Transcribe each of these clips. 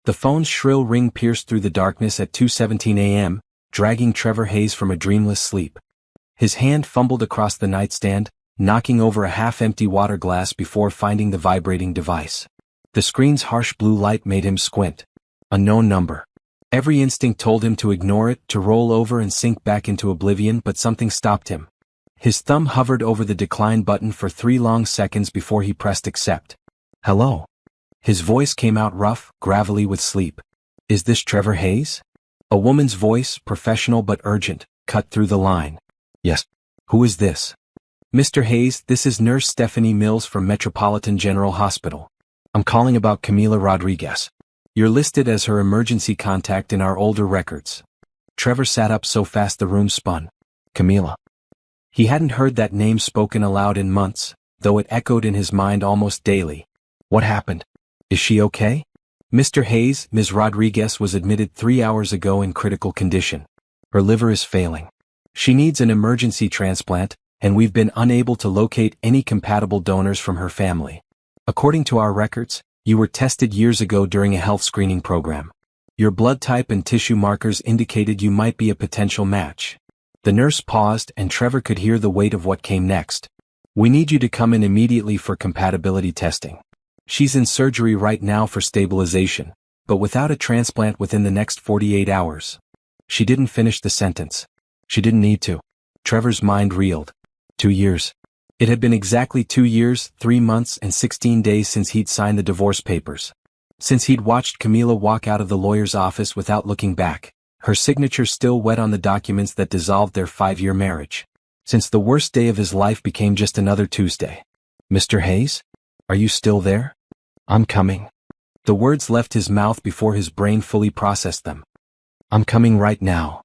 The phone's shrill ring pierced through the darkness at 2:17 a.m., dragging Trevor Hayes from a dreamless sleep. His hand fumbled across the nightstand, knocking over a half-empty water glass before finding the vibrating device. The screen's harsh blue light made him squint. Unknown number. Every instinct told him to ignore it, to roll over and sink back into oblivion, but something stopped him. His thumb hovered over the decline button for 3 long seconds before he pressed accept. Hello? His voice came out rough, gravelly with sleep. Is this Trevor Hayes? A woman's voice, professional but urgent, cut through the line. Yes. Who is this? Mr. Hayes, this is Nurse Stephanie Mills from Metropolitan General Hospital. I'm calling about Camila Rodriguez. You're listed as her emergency contact in our older records. Trevor sat up so fast the room spun. Camila. He hadn't heard that name spoken aloud in months, though it echoed in his mind almost daily. What happened? Is she okay? Mr. Hayes, Ms. Rodriguez was admitted 3 hours ago in critical condition. Her liver is failing. She needs an emergency transplant, and we've been unable to locate any compatible donors from her family. According to our records, you were tested years ago during a health screening program. Your blood type and tissue markers indicated you might be a potential match. The nurse paused, and Trevor could hear the weight of what came next. We need you to come in immediately for compatibility testing. She's in surgery right now for stabilization, but without a transplant within the next 48 hours. She didn't finish the sentence. She didn't need to. Trevor's mind reeled. 2 years. It had been exactly 2 years, 3 months, and 16 days since he'd signed the divorce papers. Since he'd watched Camila walk out of the lawyer's office without looking back, her signature still wet on the documents that dissolved their 5-year marriage. Since the worst day of his life became just another Tuesday. Mr. Hayes? Are you still there? I'm coming. The words left his mouth before his brain fully processed them. I'm coming right now.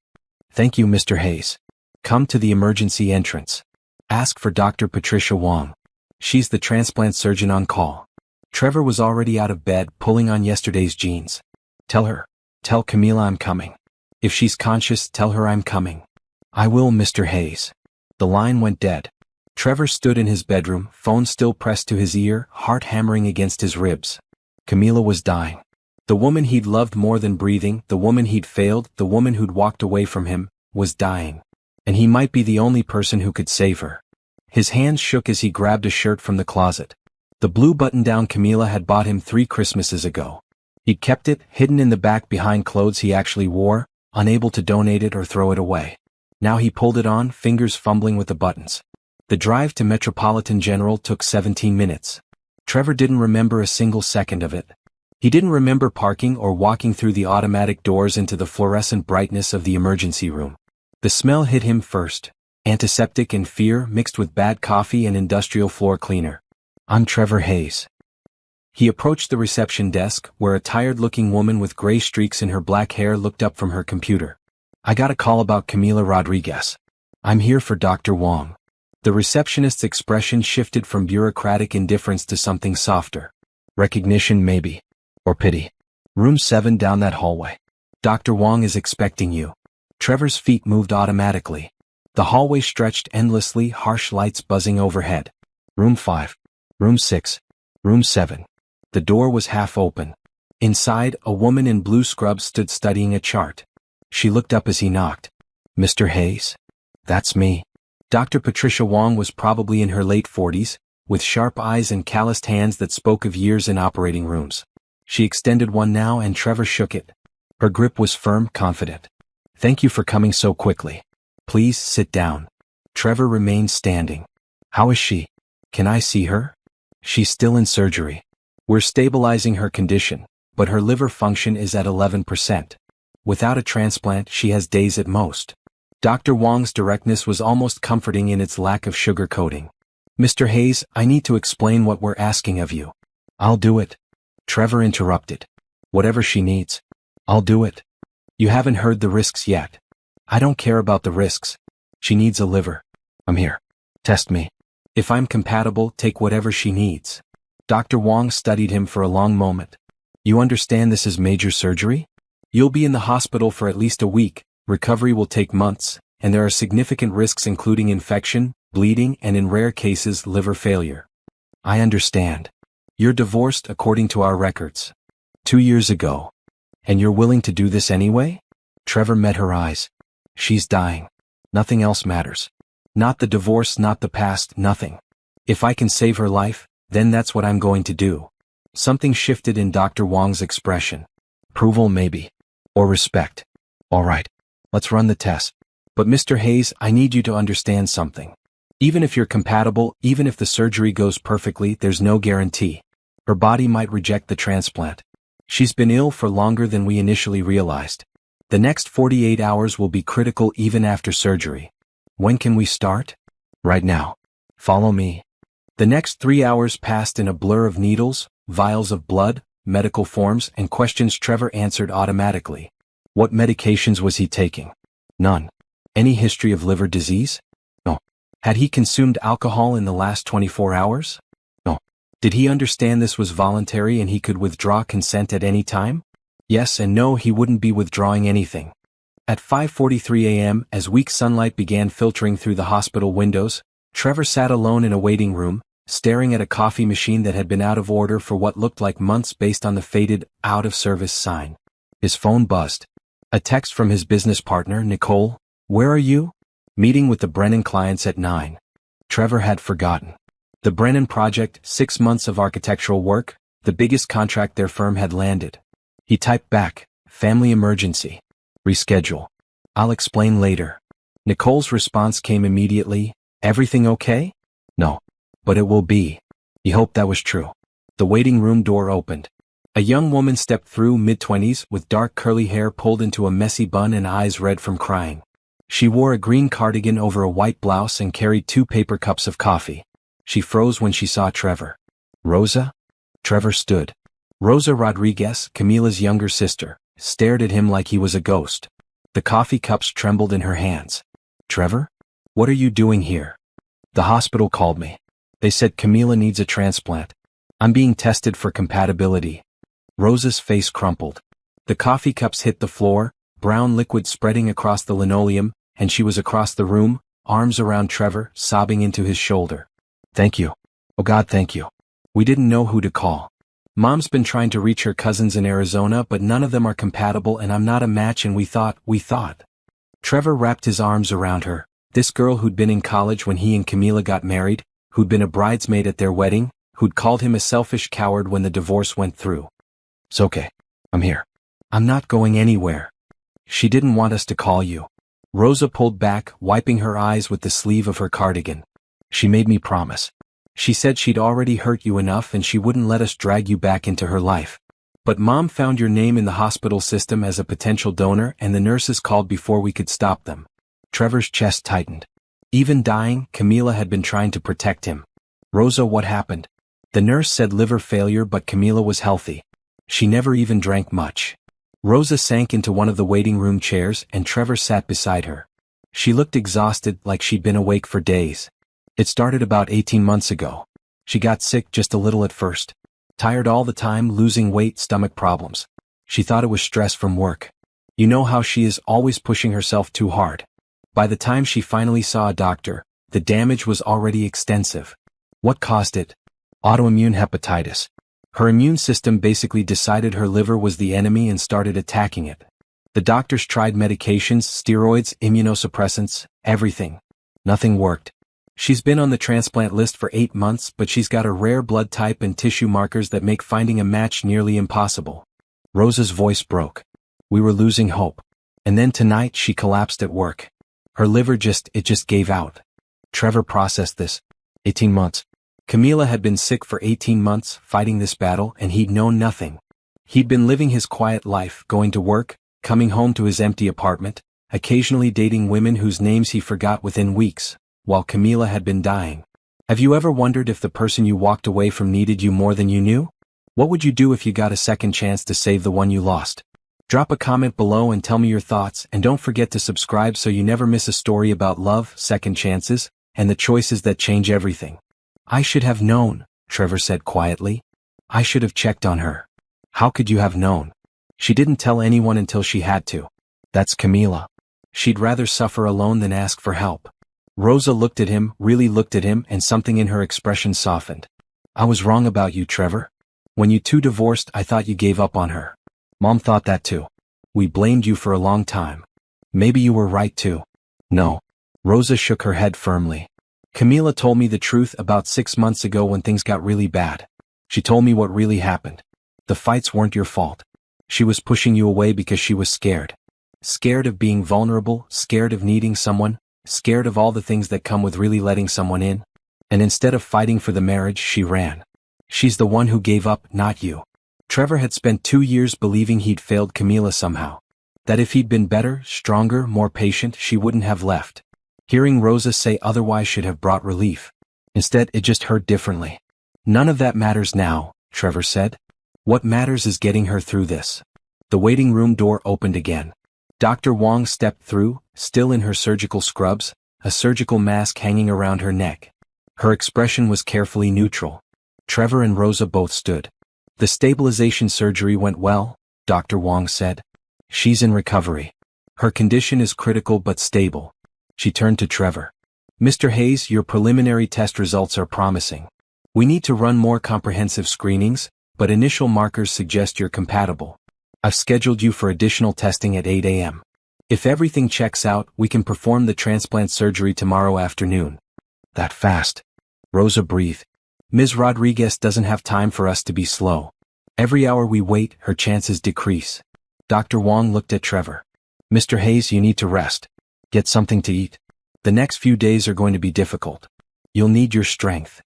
Thank you, Mr. Hayes. Come to the emergency entrance. Ask for Dr. Patricia Wong. She's the transplant surgeon on call. Trevor was already out of bed, pulling on yesterday's jeans. Tell Camila I'm coming. If she's conscious, tell her I'm coming. I will, Mr. Hayes. The line went dead. Trevor stood in his bedroom, phone still pressed to his ear, heart hammering against his ribs. Camila was dying. The woman he'd loved more than breathing, the woman he'd failed, the woman who'd walked away from him, was dying. And he might be the only person who could save her. His hands shook as he grabbed a shirt from the closet. The blue button-down Camila had bought him 3 Christmases ago. He'd kept it, hidden in the back behind clothes he actually wore, unable to donate it or throw it away. Now he pulled it on, fingers fumbling with the buttons. The drive to Metropolitan General took 17 minutes. Trevor didn't remember a single second of it. He didn't remember parking or walking through the automatic doors into the fluorescent brightness of the emergency room. The smell hit him first. Antiseptic and fear mixed with bad coffee and industrial floor cleaner. I'm Trevor Hayes. He approached the reception desk, where a tired-looking woman with gray streaks in her black hair looked up from her computer. I got a call about Camila Rodriguez. I'm here for Dr. Wong. The receptionist's expression shifted from bureaucratic indifference to something softer. Recognition maybe. Or pity. Room 7 down that hallway. Dr. Wong is expecting you. Trevor's feet moved automatically. The hallway stretched endlessly, harsh lights buzzing overhead. Room 5. Room 6. Room 7. The door was half open. Inside, a woman in blue scrubs stood studying a chart. She looked up as he knocked. Mr. Hayes? That's me. Dr. Patricia Wong was probably in her late 40s, with sharp eyes and calloused hands that spoke of years in operating rooms. She extended one now and Trevor shook it. Her grip was firm, confident. Thank you for coming so quickly. Please sit down. Trevor remained standing. How is she? Can I see her? She's still in surgery. We're stabilizing her condition, but her liver function is at 11%. Without a transplant, she has days at most. Dr. Wong's directness was almost comforting in its lack of sugarcoating. Mr. Hayes, I need to explain what we're asking of you. I'll do it. Trevor interrupted. Whatever she needs. I'll do it. You haven't heard the risks yet. I don't care about the risks. She needs a liver. I'm here. Test me. If I'm compatible, take whatever she needs. Dr. Wong studied him for a long moment. You understand this is major surgery? You'll be in the hospital for at least a week, recovery will take months, and there are significant risks including infection, bleeding, and in rare cases, liver failure. I understand. You're divorced according to our records. 2 years ago. And you're willing to do this anyway? Trevor met her eyes. She's dying. Nothing else matters. Not the divorce, not the past, nothing. If I can save her life, then that's what I'm going to do. Something shifted in Dr. Wong's expression. Approval maybe. Or respect. All right. Let's run the test. But Mr. Hayes, I need you to understand something. Even if you're compatible, even if the surgery goes perfectly, there's no guarantee. Her body might reject the transplant. She's been ill for longer than we initially realized. The next 48 hours will be critical even after surgery. When can we start? Right now. Follow me. The next 3 hours passed in a blur of needles, vials of blood, medical forms, and questions Trevor answered automatically. What medications was he taking? None. Any history of liver disease? No. Had he consumed alcohol in the last 24 hours? No. Did he understand this was voluntary and he could withdraw consent at any time? Yes and no, he wouldn't be withdrawing anything. At 5:43 a.m., as weak sunlight began filtering through the hospital windows, Trevor sat alone in a waiting room, staring at a coffee machine that had been out of order for what looked like months based on the faded, out-of-service sign. His phone buzzed. A text from his business partner, Nicole. Where are you? Meeting with the Brennan clients at 9. Trevor had forgotten. The Brennan project, 6 months of architectural work, the biggest contract their firm had landed. He typed back, family emergency. Reschedule. I'll explain later. Nicole's response came immediately, everything okay? No. But it will be. He hoped that was true. The waiting room door opened. A young woman stepped through, mid-20s, with dark curly hair pulled into a messy bun and eyes red from crying. She wore a green cardigan over a white blouse and carried 2 paper cups of coffee. She froze when she saw Trevor. Rosa? Trevor stood. Rosa Rodriguez, Camila's younger sister, stared at him like he was a ghost. The coffee cups trembled in her hands. Trevor? What are you doing here? The hospital called me. They said Camila needs a transplant. I'm being tested for compatibility. Rosa's face crumpled. The coffee cups hit the floor, brown liquid spreading across the linoleum, and she was across the room, arms around Trevor, sobbing into his shoulder. Thank you. Oh God, thank you. We didn't know who to call. Mom's been trying to reach her cousins in Arizona, but none of them are compatible and I'm not a match and we thought. Trevor wrapped his arms around her, this girl who'd been in college when he and Camila got married, who'd been a bridesmaid at their wedding, who'd called him a selfish coward when the divorce went through. It's okay. I'm here. I'm not going anywhere. She didn't want us to call you. Rosa pulled back, wiping her eyes with the sleeve of her cardigan. She made me promise. She said she'd already hurt you enough and she wouldn't let us drag you back into her life. But Mom found your name in the hospital system as a potential donor and the nurses called before we could stop them. Trevor's chest tightened. Even dying, Camila had been trying to protect him. Rosa, what happened? The nurse said liver failure, but Camila was healthy. She never even drank much. Rosa sank into one of the waiting room chairs and Trevor sat beside her. She looked exhausted, like she'd been awake for days. It started about 18 months ago. She got sick just a little at first. Tired all the time, losing weight, stomach problems. She thought it was stress from work. You know how she is, always pushing herself too hard. By the time she finally saw a doctor, the damage was already extensive. What caused it? Autoimmune hepatitis. Her immune system basically decided her liver was the enemy and started attacking it. The doctors tried medications, steroids, immunosuppressants, everything. Nothing worked. She's been on the transplant list for 8 months, but she's got a rare blood type and tissue markers that make finding a match nearly impossible. Rosa's voice broke. We were losing hope. And then tonight she collapsed at work. Her liver just gave out. Trevor processed this. 18 months. Camila had been sick for 18 months, fighting this battle, and he'd known nothing. He'd been living his quiet life, going to work, coming home to his empty apartment, occasionally dating women whose names he forgot within weeks, while Camila had been dying. Have you ever wondered if the person you walked away from needed you more than you knew? What would you do if you got a second chance to save the one you lost? Drop a comment below and tell me your thoughts, and don't forget to subscribe so you never miss a story about love, second chances, and the choices that change everything. I should have known, Trevor said quietly. I should have checked on her. How could you have known? She didn't tell anyone until she had to. That's Camila. She'd rather suffer alone than ask for help. Rosa looked at him, really looked at him, and something in her expression softened. I was wrong about you, Trevor. When you two divorced, I thought you gave up on her. Mom thought that too. We blamed you for a long time. Maybe you were right too. No. Rosa shook her head firmly. Camila told me the truth about 6 months ago when things got really bad. She told me what really happened. The fights weren't your fault. She was pushing you away because she was scared. Scared of being vulnerable, scared of needing someone, scared of all the things that come with really letting someone in. And instead of fighting for the marriage, she ran. She's the one who gave up, not you. Trevor had spent 2 years believing he'd failed Camila somehow. That if he'd been better, stronger, more patient, she wouldn't have left. Hearing Rosa say otherwise should have brought relief. Instead, it just hurt differently. None of that matters now, Trevor said. What matters is getting her through this. The waiting room door opened again. Dr. Wong stepped through, still in her surgical scrubs, a surgical mask hanging around her neck. Her expression was carefully neutral. Trevor and Rosa both stood. The stabilization surgery went well, Dr. Wong said. She's in recovery. Her condition is critical but stable. She turned to Trevor. Mr. Hayes, your preliminary test results are promising. We need to run more comprehensive screenings, but initial markers suggest you're compatible. I've scheduled you for additional testing at 8 a.m. If everything checks out, we can perform the transplant surgery tomorrow afternoon. That fast? Rosa breathed. Ms. Rodriguez doesn't have time for us to be slow. Every hour we wait, her chances decrease. Dr. Wong looked at Trevor. Mr. Hayes, you need to rest. Get something to eat. The next few days are going to be difficult. You'll need your strength.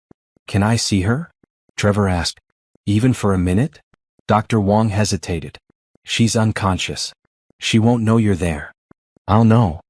Can I see her? Trevor asked. Even for a minute? Dr. Wong hesitated. She's unconscious. She won't know you're there. I'll know.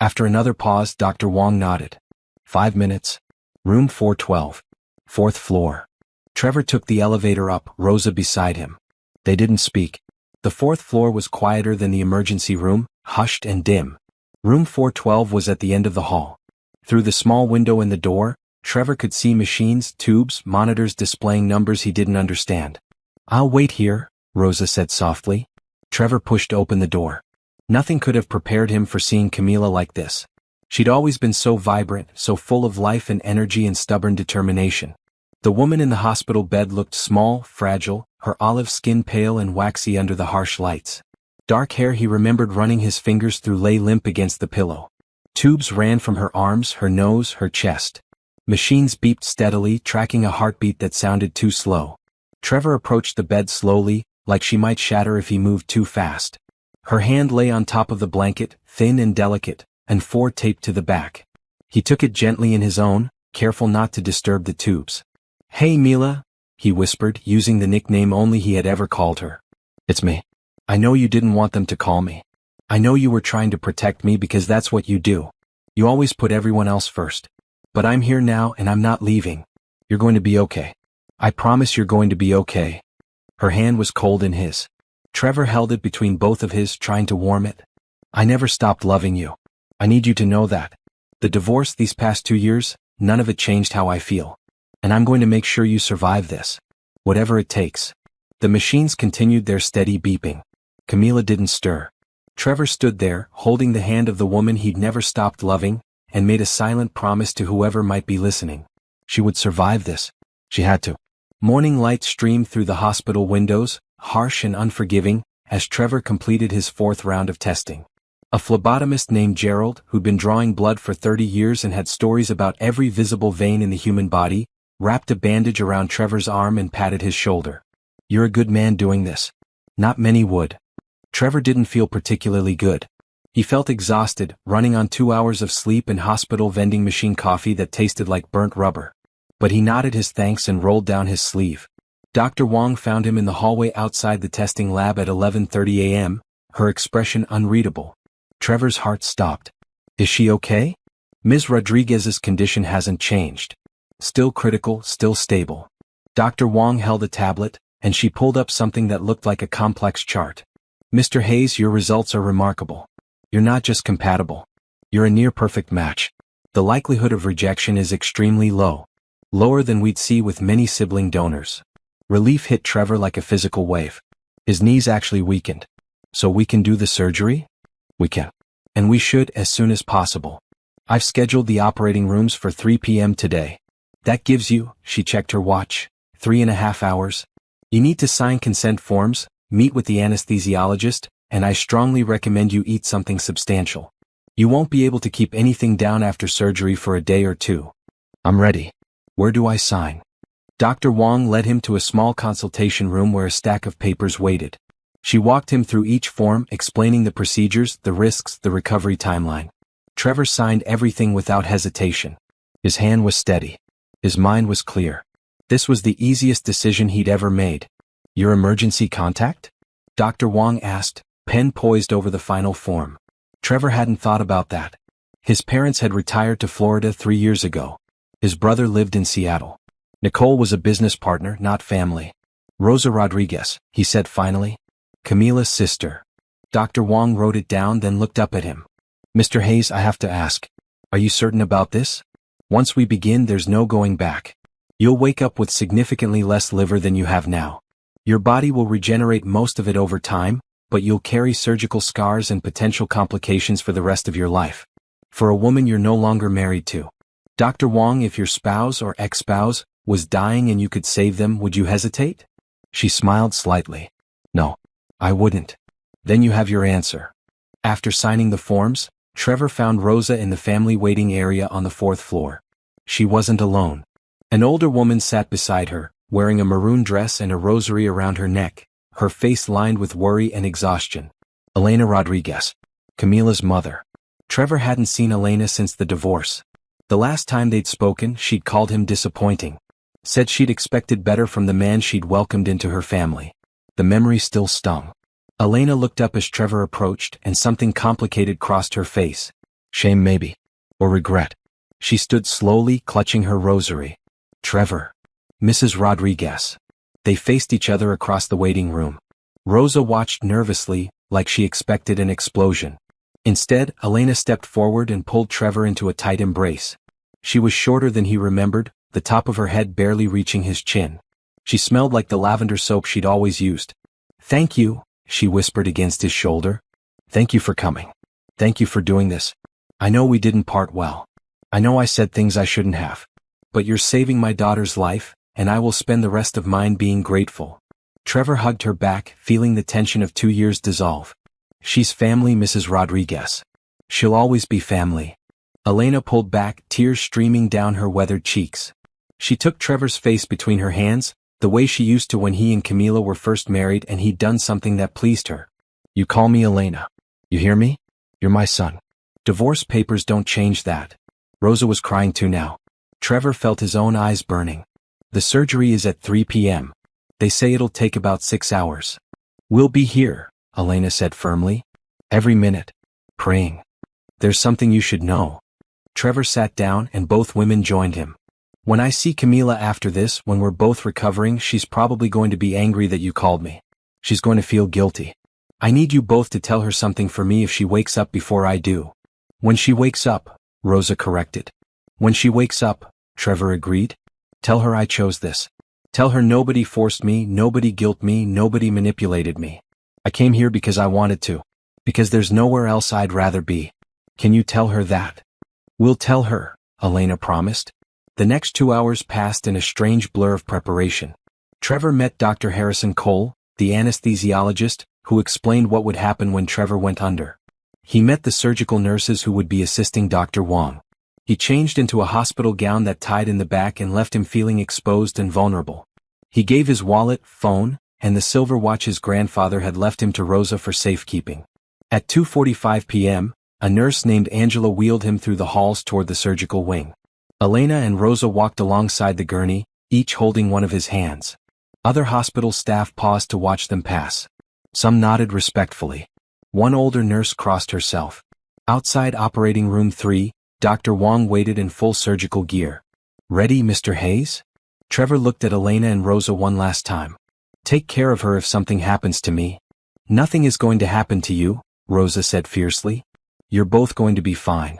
After another pause, Dr. Wong nodded. 5 minutes. Room 412. 4th floor. Trevor took the elevator up, Rosa beside him. They didn't speak. The 4th floor was quieter than the emergency room, hushed and dim. Room 412 was at the end of the hall. Through the small window in the door, Trevor could see machines, tubes, monitors displaying numbers he didn't understand. I'll wait here, Rosa said softly. Trevor pushed open the door. Nothing could have prepared him for seeing Camila like this. She'd always been so vibrant, so full of life and energy and stubborn determination. The woman in the hospital bed looked small, fragile, her olive skin pale and waxy under the harsh lights. Dark hair he remembered running his fingers through lay limp against the pillow. Tubes ran from her arms, her nose, her chest. Machines beeped steadily, tracking a heartbeat that sounded too slow. Trevor approached the bed slowly, like she might shatter if he moved too fast. Her hand lay on top of the blanket, thin and delicate, and 4 taped to the back. He took it gently in his own, careful not to disturb the tubes. Hey Mila, he whispered, using the nickname only he had ever called her. It's me. I know you didn't want them to call me. I know you were trying to protect me because that's what you do. You always put everyone else first. But I'm here now and I'm not leaving. You're going to be okay. I promise you're going to be okay. Her hand was cold in his. Trevor held it between both of his, trying to warm it. I never stopped loving you. I need you to know that. The divorce these past 2 years, none of it changed how I feel. And I'm going to make sure you survive this. Whatever it takes. The machines continued their steady beeping. Camila didn't stir. Trevor stood there, holding the hand of the woman he'd never stopped loving, and made a silent promise to whoever might be listening. She would survive this. She had to. Morning light streamed through the hospital windows, harsh and unforgiving, as Trevor completed his 4th round of testing. A phlebotomist named Gerald, who'd been drawing blood for 30 years and had stories about every visible vein in the human body, wrapped a bandage around Trevor's arm and patted his shoulder. You're a good man doing this. Not many would. Trevor didn't feel particularly good. He felt exhausted, running on 2 hours of sleep and hospital vending machine coffee that tasted like burnt rubber. But he nodded his thanks and rolled down his sleeve. Dr. Wong found him in the hallway outside the testing lab at 11:30 a.m., her expression unreadable. Trevor's heart stopped. Is she okay? Ms. Rodriguez's condition hasn't changed. Still critical, still stable. Dr. Wong held a tablet, and she pulled up something that looked like a complex chart. Mr. Hayes, your results are remarkable. You're not just compatible. You're a near-perfect match. The likelihood of rejection is extremely low. Lower than we'd see with many sibling donors. Relief hit Trevor like a physical wave. His knees actually weakened. So we can do the surgery? We can. And we should as soon as possible. I've scheduled the operating rooms for 3 p.m. today. That gives you, she checked her watch, 3.5 hours. You need to sign consent forms, meet with the anesthesiologist, and I strongly recommend you eat something substantial. You won't be able to keep anything down after surgery for a day or two. I'm ready. Where do I sign? Dr. Wong led him to a small consultation room where a stack of papers waited. She walked him through each form, explaining the procedures, the risks, the recovery timeline. Trevor signed everything without hesitation. His hand was steady. His mind was clear. This was the easiest decision he'd ever made. Your emergency contact? Dr. Wong asked, pen poised over the final form. Trevor hadn't thought about that. His parents had retired to Florida 3 years ago. His brother lived in Seattle. Nicole was a business partner, not family. Rosa Rodriguez, he said finally. Camila's sister. Dr. Wong wrote it down, then looked up at him. Mr. Hayes, I have to ask. Are you certain about this? Once we begin, there's no going back. You'll wake up with significantly less liver than you have now. Your body will regenerate most of it over time, but you'll carry surgical scars and potential complications for the rest of your life. For a woman you're no longer married to. Dr. Wong, if your spouse or ex-spouse was dying and you could save them, would you hesitate? She smiled slightly. No, I wouldn't. Then you have your answer. After signing the forms, Trevor found Rosa in the family waiting area on the 4th floor. She wasn't alone. An older woman sat beside her, wearing a maroon dress and a rosary around her neck, her face lined with worry and exhaustion. Elena Rodriguez, Camila's mother. Trevor hadn't seen Elena since the divorce. The last time they'd spoken, she'd called him disappointing. Said she'd expected better from the man she'd welcomed into her family. The memory still stung. Elena looked up as Trevor approached, and something complicated crossed her face. Shame maybe. Or regret. She stood slowly, clutching her rosary. Trevor. Mrs. Rodriguez. They faced each other across the waiting room. Rosa watched nervously, like she expected an explosion. Instead, Elena stepped forward and pulled Trevor into a tight embrace. She was shorter than he remembered, the top of her head barely reaching his chin. She smelled like the lavender soap she'd always used. Thank you, she whispered against his shoulder. Thank you for coming. Thank you for doing this. I know we didn't part well. I know I said things I shouldn't have. But you're saving my daughter's life, and I will spend the rest of mine being grateful. Trevor hugged her back, feeling the tension of 2 years dissolve. She's family, Mrs. Rodriguez. She'll always be family. Elena pulled back, tears streaming down her weathered cheeks. She took Trevor's face between her hands, the way she used to when he and Camila were first married and he'd done something that pleased her. You call me Elena. You hear me? You're my son. Divorce papers don't change that. Rosa was crying too now. Trevor felt his own eyes burning. The surgery is at 3 p.m. They say it'll take about 6 hours. We'll be here, Elena said firmly. Every minute. Praying. There's something you should know. Trevor sat down and both women joined him. When I see Camila after this, when we're both recovering, she's probably going to be angry that you called me. She's going to feel guilty. I need you both to tell her something for me if she wakes up before I do. When she wakes up, Rosa corrected. When she wakes up, Trevor agreed. Tell her I chose this. Tell her nobody forced me, nobody guilt me, nobody manipulated me. I came here because I wanted to. Because there's nowhere else I'd rather be. Can you tell her that? We'll tell her, Elena promised. The next 2 hours passed in a strange blur of preparation. Trevor met Dr. Harrison Cole, the anesthesiologist, who explained what would happen when Trevor went under. He met the surgical nurses who would be assisting Dr. Wong. He changed into a hospital gown that tied in the back and left him feeling exposed and vulnerable. He gave his wallet, phone, and the silver watch his grandfather had left him to Rosa for safekeeping. At 2:45 p.m., a nurse named Angela wheeled him through the halls toward the surgical wing. Elena and Rosa walked alongside the gurney, each holding one of his hands. Other hospital staff paused to watch them pass. Some nodded respectfully. One older nurse crossed herself. Outside operating room 3, Dr. Wong waited in full surgical gear. Ready, Mr. Hayes? Trevor looked at Elena and Rosa one last time. Take care of her if something happens to me. Nothing is going to happen to you, Rosa said fiercely. You're both going to be fine.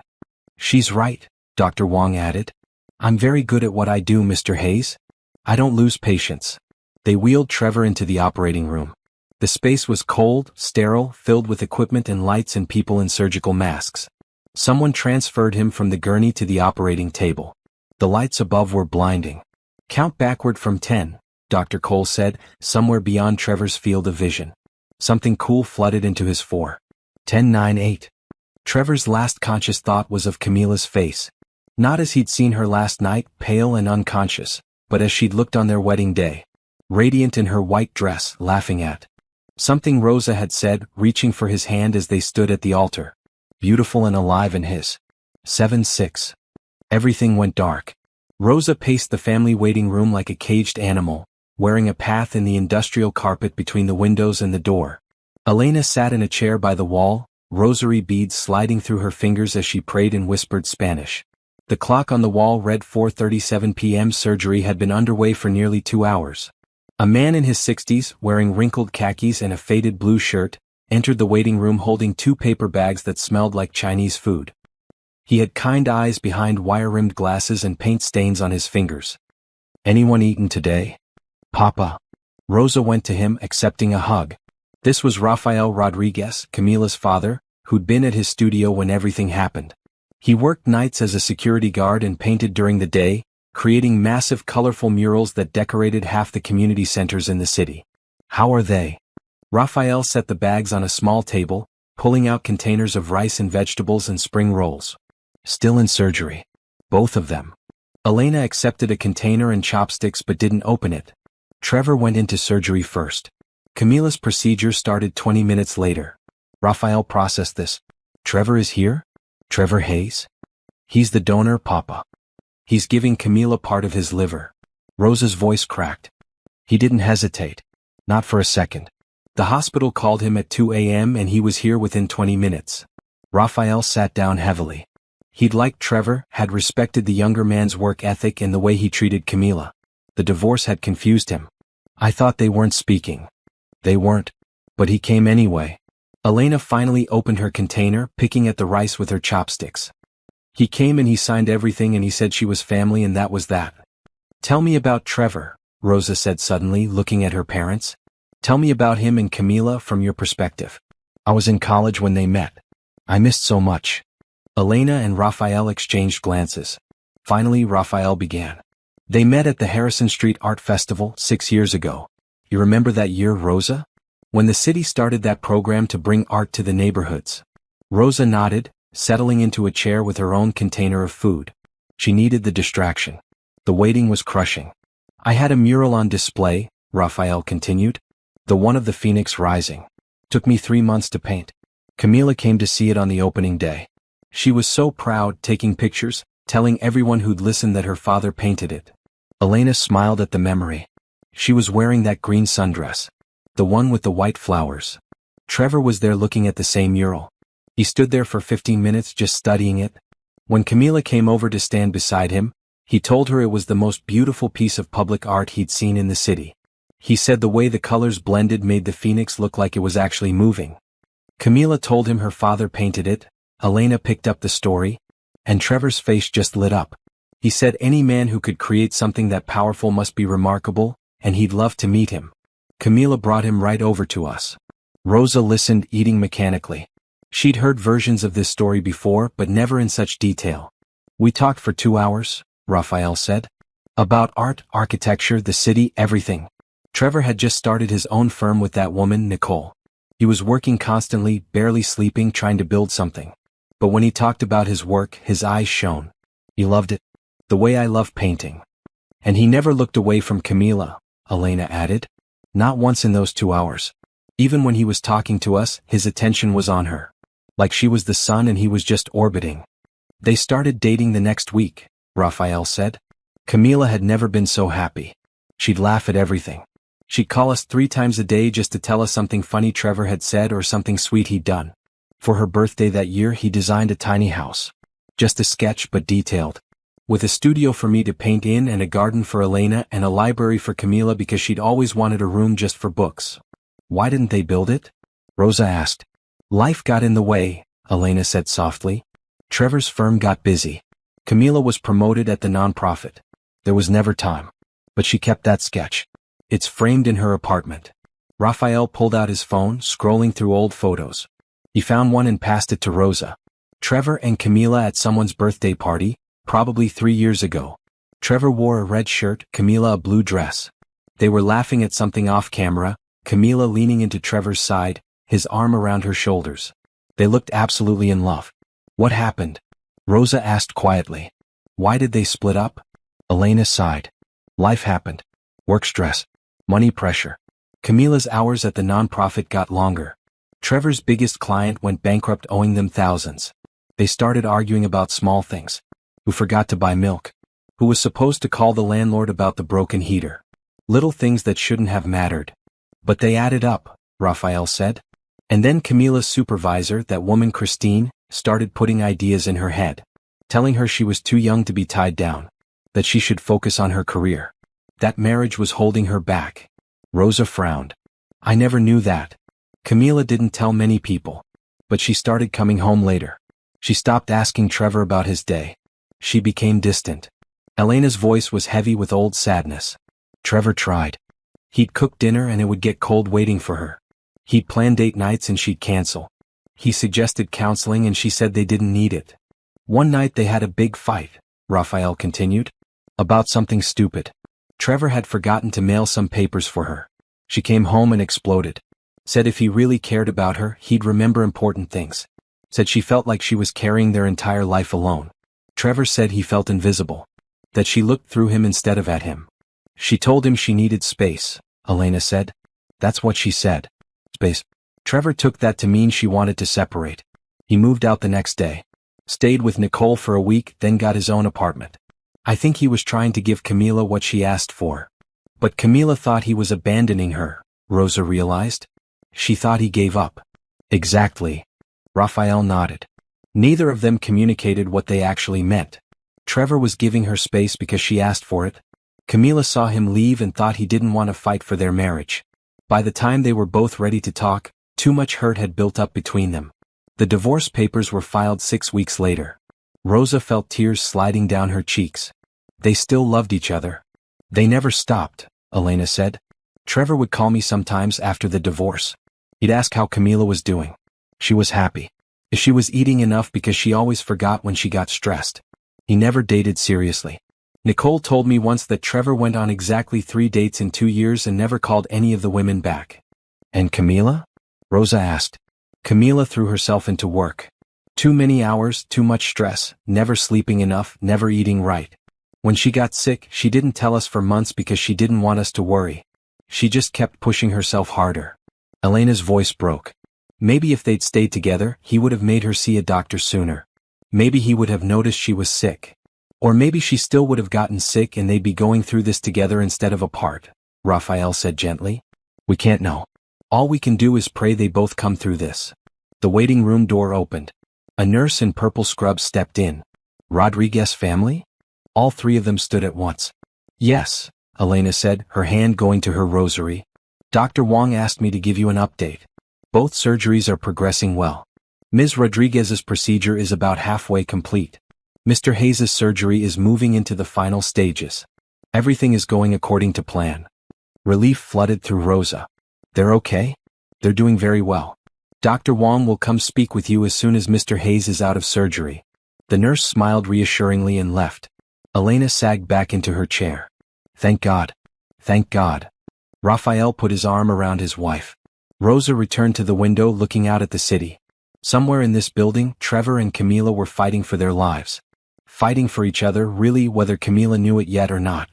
She's right, Dr. Wong added. I'm very good at what I do, Mr. Hayes. I don't lose patience. They wheeled Trevor into the operating room. The space was cold, sterile, filled with equipment and lights and people in surgical masks. Someone transferred him from the gurney to the operating table. The lights above were blinding. Count backward from 10, Dr. Cole said, somewhere beyond Trevor's field of vision. Something cool flooded into his 4:10:98. Trevor's last conscious thought was of Camila's face. Not as he'd seen her last night, pale and unconscious, but as she'd looked on their wedding day. Radiant in her white dress, laughing at something Rosa had said, reaching for his hand as they stood at the altar. Beautiful and alive in his 7:6. Everything went dark. Rosa paced the family waiting room like a caged animal, wearing a path in the industrial carpet between the windows and the door. Elena sat in a chair by the wall, rosary beads sliding through her fingers as she prayed in whispered Spanish. The clock on the wall read 4:37 p.m. Surgery had been underway for nearly 2 hours. A man in his 60s, wearing wrinkled khakis and a faded blue shirt, entered the waiting room holding 2 paper bags that smelled like Chinese food. He had kind eyes behind wire-rimmed glasses and paint stains on his fingers. "Anyone eaten today, Papa?" Rosa went to him, accepting a hug. This was Rafael Rodriguez, Camila's father, who'd been at his studio when everything happened. He worked nights as a security guard and painted during the day, creating massive colorful murals that decorated half the community centers in the city. "How are they?" Rafael set the bags on a small table, pulling out containers of rice and vegetables and spring rolls. "Still in surgery. Both of them." Elena accepted a container and chopsticks but didn't open it. Trevor went into surgery first. Camila's procedure started 20 minutes later. Rafael processed this. "Trevor is here? Trevor Hayes? He's the donor, Papa. He's giving Camila part of his liver." Rosa's voice cracked. He didn't hesitate. Not for a second. The hospital called him at 2 a.m. and he was here within 20 minutes. Rafael sat down heavily. He'd liked Trevor, had respected the younger man's work ethic and the way he treated Camila. The divorce had confused him. "I thought they weren't speaking." They weren't. But he came anyway. Elena finally opened her container, picking at the rice with her chopsticks. "He came and he signed everything and he said she was family and that was that." "Tell me about Trevor," Rosa said suddenly, looking at her parents. "Tell me about him and Camila from your perspective. I was in college when they met. I missed so much." Elena and Rafael exchanged glances. Finally, Rafael began. "They met at the Harrison Street Art Festival 6 years ago. You remember that year, Rosa? When the city started that program to bring art to the neighborhoods." Rosa nodded, settling into a chair with her own container of food. She needed the distraction. The waiting was crushing. "I had a mural on display," Rafael continued. "The one of the phoenix rising. Took me 3 months to paint. Camila came to see it on the opening day. She was so proud, taking pictures, telling everyone who'd listened that her father painted it." Elena smiled at the memory. She was wearing that green sundress. The one with the white flowers. Trevor was there looking at the same mural. He stood there for 15 minutes just studying it. When Camila came over to stand beside him, he told her it was the most beautiful piece of public art he'd seen in the city. He said the way the colors blended made the phoenix look like it was actually moving. Camila told him her father painted it. Elena picked up the story, and Trevor's face just lit up. He said any man who could create something that powerful must be remarkable, and he'd love to meet him. Camila brought him right over to us. Rosa listened, eating mechanically. She'd heard versions of this story before, but never in such detail. "We talked for 2 hours, Rafael said. About art, architecture, the city, everything. Trevor had just started his own firm with that woman, Nicole. He was working constantly, barely sleeping, trying to build something. But when he talked about his work, his eyes shone. He loved it. The way I love painting. And he never looked away from Camila," Elena added. "Not once in those 2 hours. Even when he was talking to us, his attention was on her. Like she was the sun and he was just orbiting." "They started dating the next week," Rafael said. "Camila had never been so happy. She'd laugh at everything. She'd call us 3 times a day just to tell us something funny Trevor had said or something sweet he'd done. For her birthday that year he designed a tiny house. Just a sketch but detailed. With a studio for me to paint in and a garden for Elena and a library for Camila because she'd always wanted a room just for books." "Why didn't they build it?" Rosa asked. "Life got in the way," Elena said softly. "Trevor's firm got busy. Camila was promoted at the nonprofit. There was never time. But she kept that sketch. It's framed in her apartment." Rafael pulled out his phone, scrolling through old photos. He found one and passed it to Rosa. Trevor and Camila at someone's birthday party, probably 3 years ago. Trevor wore a red shirt, Camila a blue dress. They were laughing at something off camera, Camila leaning into Trevor's side, his arm around her shoulders. They looked absolutely in love. What happened? Rosa asked quietly. Why did they split up? Elena sighed. Life happened. Work stress. Money pressure. Camila's hours at the nonprofit got longer. Trevor's biggest client went bankrupt, owing them thousands. They started arguing about small things. Who forgot to buy milk? Who was supposed to call the landlord about the broken heater? Little things that shouldn't have mattered. But they added up, Raphael said. And then Camila's supervisor, that woman Christine, started putting ideas in her head. Telling her she was too young to be tied down. That she should focus on her career. That marriage was holding her back. Rosa frowned. I never knew that. Camila didn't tell many people. But she started coming home later. She stopped asking Trevor about his day. She became distant. Elena's voice was heavy with old sadness. Trevor tried. He'd cook dinner and it would get cold waiting for her. He'd plan date nights and she'd cancel. He suggested counseling and she said they didn't need it. One night they had a big fight, Raphael continued. About something stupid. Trevor had forgotten to mail some papers for her. She came home and exploded. Said if he really cared about her, he'd remember important things. Said she felt like she was carrying their entire life alone. Trevor said he felt invisible. That she looked through him instead of at him. She told him she needed space, Elena said. That's what she said. Space. Trevor took that to mean she wanted to separate. He moved out the next day. Stayed with Nicole for a week, then got his own apartment. I think he was trying to give Camila what she asked for. But Camila thought he was abandoning her, Rosa realized. She thought he gave up. Exactly. Raphael nodded. Neither of them communicated what they actually meant. Trevor was giving her space because she asked for it. Camila saw him leave and thought he didn't want to fight for their marriage. By the time they were both ready to talk, too much hurt had built up between them. The divorce papers were filed 6 weeks later. Rosa felt tears sliding down her cheeks. They still loved each other. They never stopped, Elena said. Trevor would call me sometimes after the divorce. He'd ask how Camila was doing. She was happy. If she was eating enough because she always forgot when she got stressed. He never dated seriously. Nicole told me once that Trevor went on exactly 3 dates in 2 years and never called any of the women back. And Camila? Rosa asked. Camila threw herself into work. Too many hours, too much stress, never sleeping enough, never eating right. When she got sick, she didn't tell us for months because she didn't want us to worry. She just kept pushing herself harder. Elena's voice broke. Maybe if they'd stayed together, he would have made her see a doctor sooner. Maybe he would have noticed she was sick. Or maybe she still would have gotten sick and they'd be going through this together instead of apart, Raphael said gently. We can't know. All we can do is pray they both come through this. The waiting room door opened. A nurse in purple scrubs stepped in. Rodriguez family? All 3 of them stood at once. Yes, Elena said, her hand going to her rosary. Dr. Wong asked me to give you an update. Both surgeries are progressing well. Ms. Rodriguez's procedure is about halfway complete. Mr. Hayes' surgery is moving into the final stages. Everything is going according to plan. Relief flooded through Rosa. They're okay? They're doing very well. Dr. Wong will come speak with you as soon as Mr. Hayes is out of surgery. The nurse smiled reassuringly and left. Elena sagged back into her chair. Thank God. Thank God. Raphael put his arm around his wife. Rosa returned to the window looking out at the city. Somewhere in this building, Trevor and Camila were fighting for their lives. Fighting for each other, really, whether Camila knew it yet or not.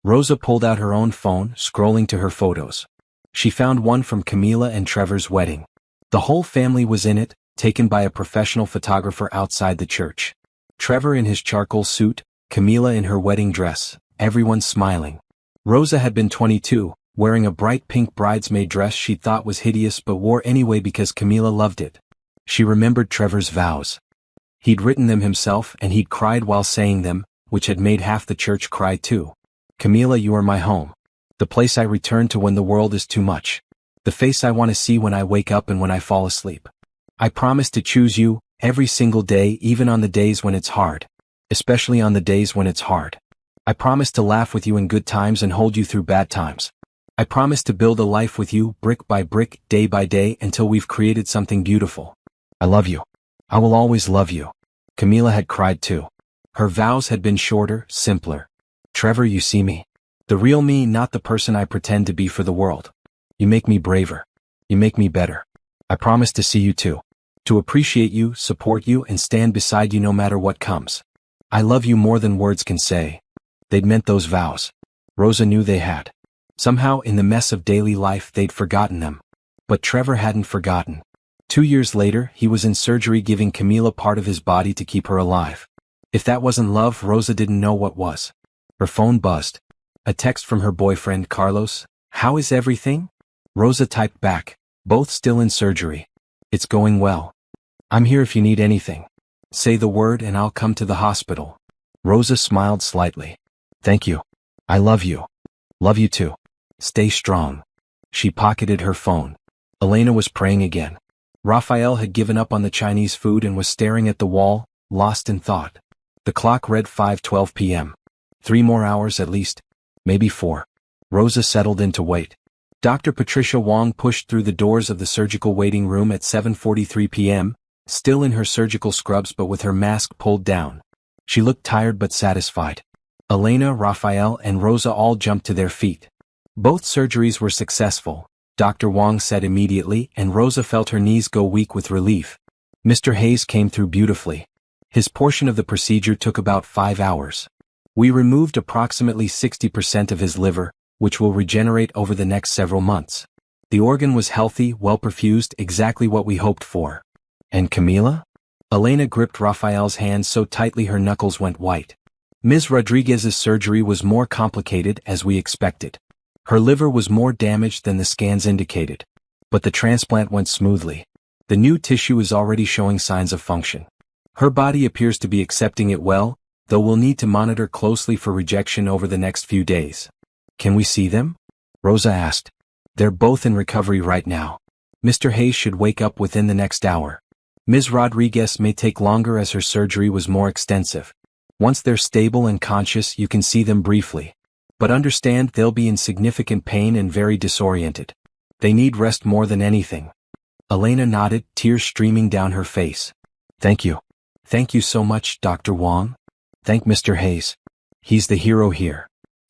Rosa pulled out her own phone, scrolling to her photos. She found one from Camila and Trevor's wedding. The whole family was in it, taken by a professional photographer outside the church. Trevor in his charcoal suit, Camila in her wedding dress, everyone smiling. Rosa had been 22, wearing a bright pink bridesmaid dress she thought was hideous but wore anyway because Camila loved it. She remembered Trevor's vows. He'd written them himself and he'd cried while saying them, which had made half the church cry too. Camila, you are my home. The place I return to when the world is too much. The face I want to see when I wake up and when I fall asleep. I promise to choose you, every single day, even on the days when it's hard. Especially on the days when it's hard. I promise to laugh with you in good times and hold you through bad times. I promise to build a life with you, brick by brick, day by day, until we've created something beautiful. I love you. I will always love you. Camila had cried too. Her vows had been shorter, simpler. Trevor, you see me. The real me, not the person I pretend to be for the world. You make me braver. You make me better. I promise to see you too. To appreciate you, support you, and stand beside you no matter what comes. I love you more than words can say. They'd meant those vows. Rosa knew they had. Somehow, in the mess of daily life, they'd forgotten them. But Trevor hadn't forgotten. 2 years later, he was in surgery giving Camila part of his body to keep her alive. If that wasn't love, Rosa didn't know what was. Her phone buzzed. A text from her boyfriend, Carlos. How is everything? Rosa typed back. Both still in surgery. It's going well. I'm here if you need anything. Say the word and I'll come to the hospital. Rosa smiled slightly. Thank you. I love you. Love you too. Stay strong. She pocketed her phone. Elena was praying again. Raphael had given up on the Chinese food and was staring at the wall, lost in thought. The clock read 5:12 p.m. 3 more hours at least. Maybe 4. Rosa settled in to wait. Dr. Patricia Wong pushed through the doors of the surgical waiting room at 7:43 p.m., still in her surgical scrubs but with her mask pulled down. She looked tired but satisfied. Elena, Raphael, and Rosa all jumped to their feet. Both surgeries were successful, Dr. Wong said immediately, and Rosa felt her knees go weak with relief. Mr. Hayes came through beautifully. His portion of the procedure took about 5 hours. We removed approximately 60% of his liver, which will regenerate over the next several months. The organ was healthy, well perfused, exactly what we hoped for. And Camila? Elena gripped Raphael's hand so tightly her knuckles went white. Ms. Rodriguez's surgery was more complicated as we expected. Her liver was more damaged than the scans indicated. But the transplant went smoothly. The new tissue is already showing signs of function. Her body appears to be accepting it well, though we'll need to monitor closely for rejection over the next few days. Can we see them? Rosa asked. They're both in recovery right now. Mr. Hayes should wake up within the next hour. Ms. Rodriguez may take longer as her surgery was more extensive. Once they're stable and conscious, you can see them briefly. But understand they'll be in significant pain and very disoriented. They need rest more than anything. Elena nodded, tears streaming down her face. Thank you. Thank you so much, Dr. Wong. Thank Mr. Hayes. He's the hero here.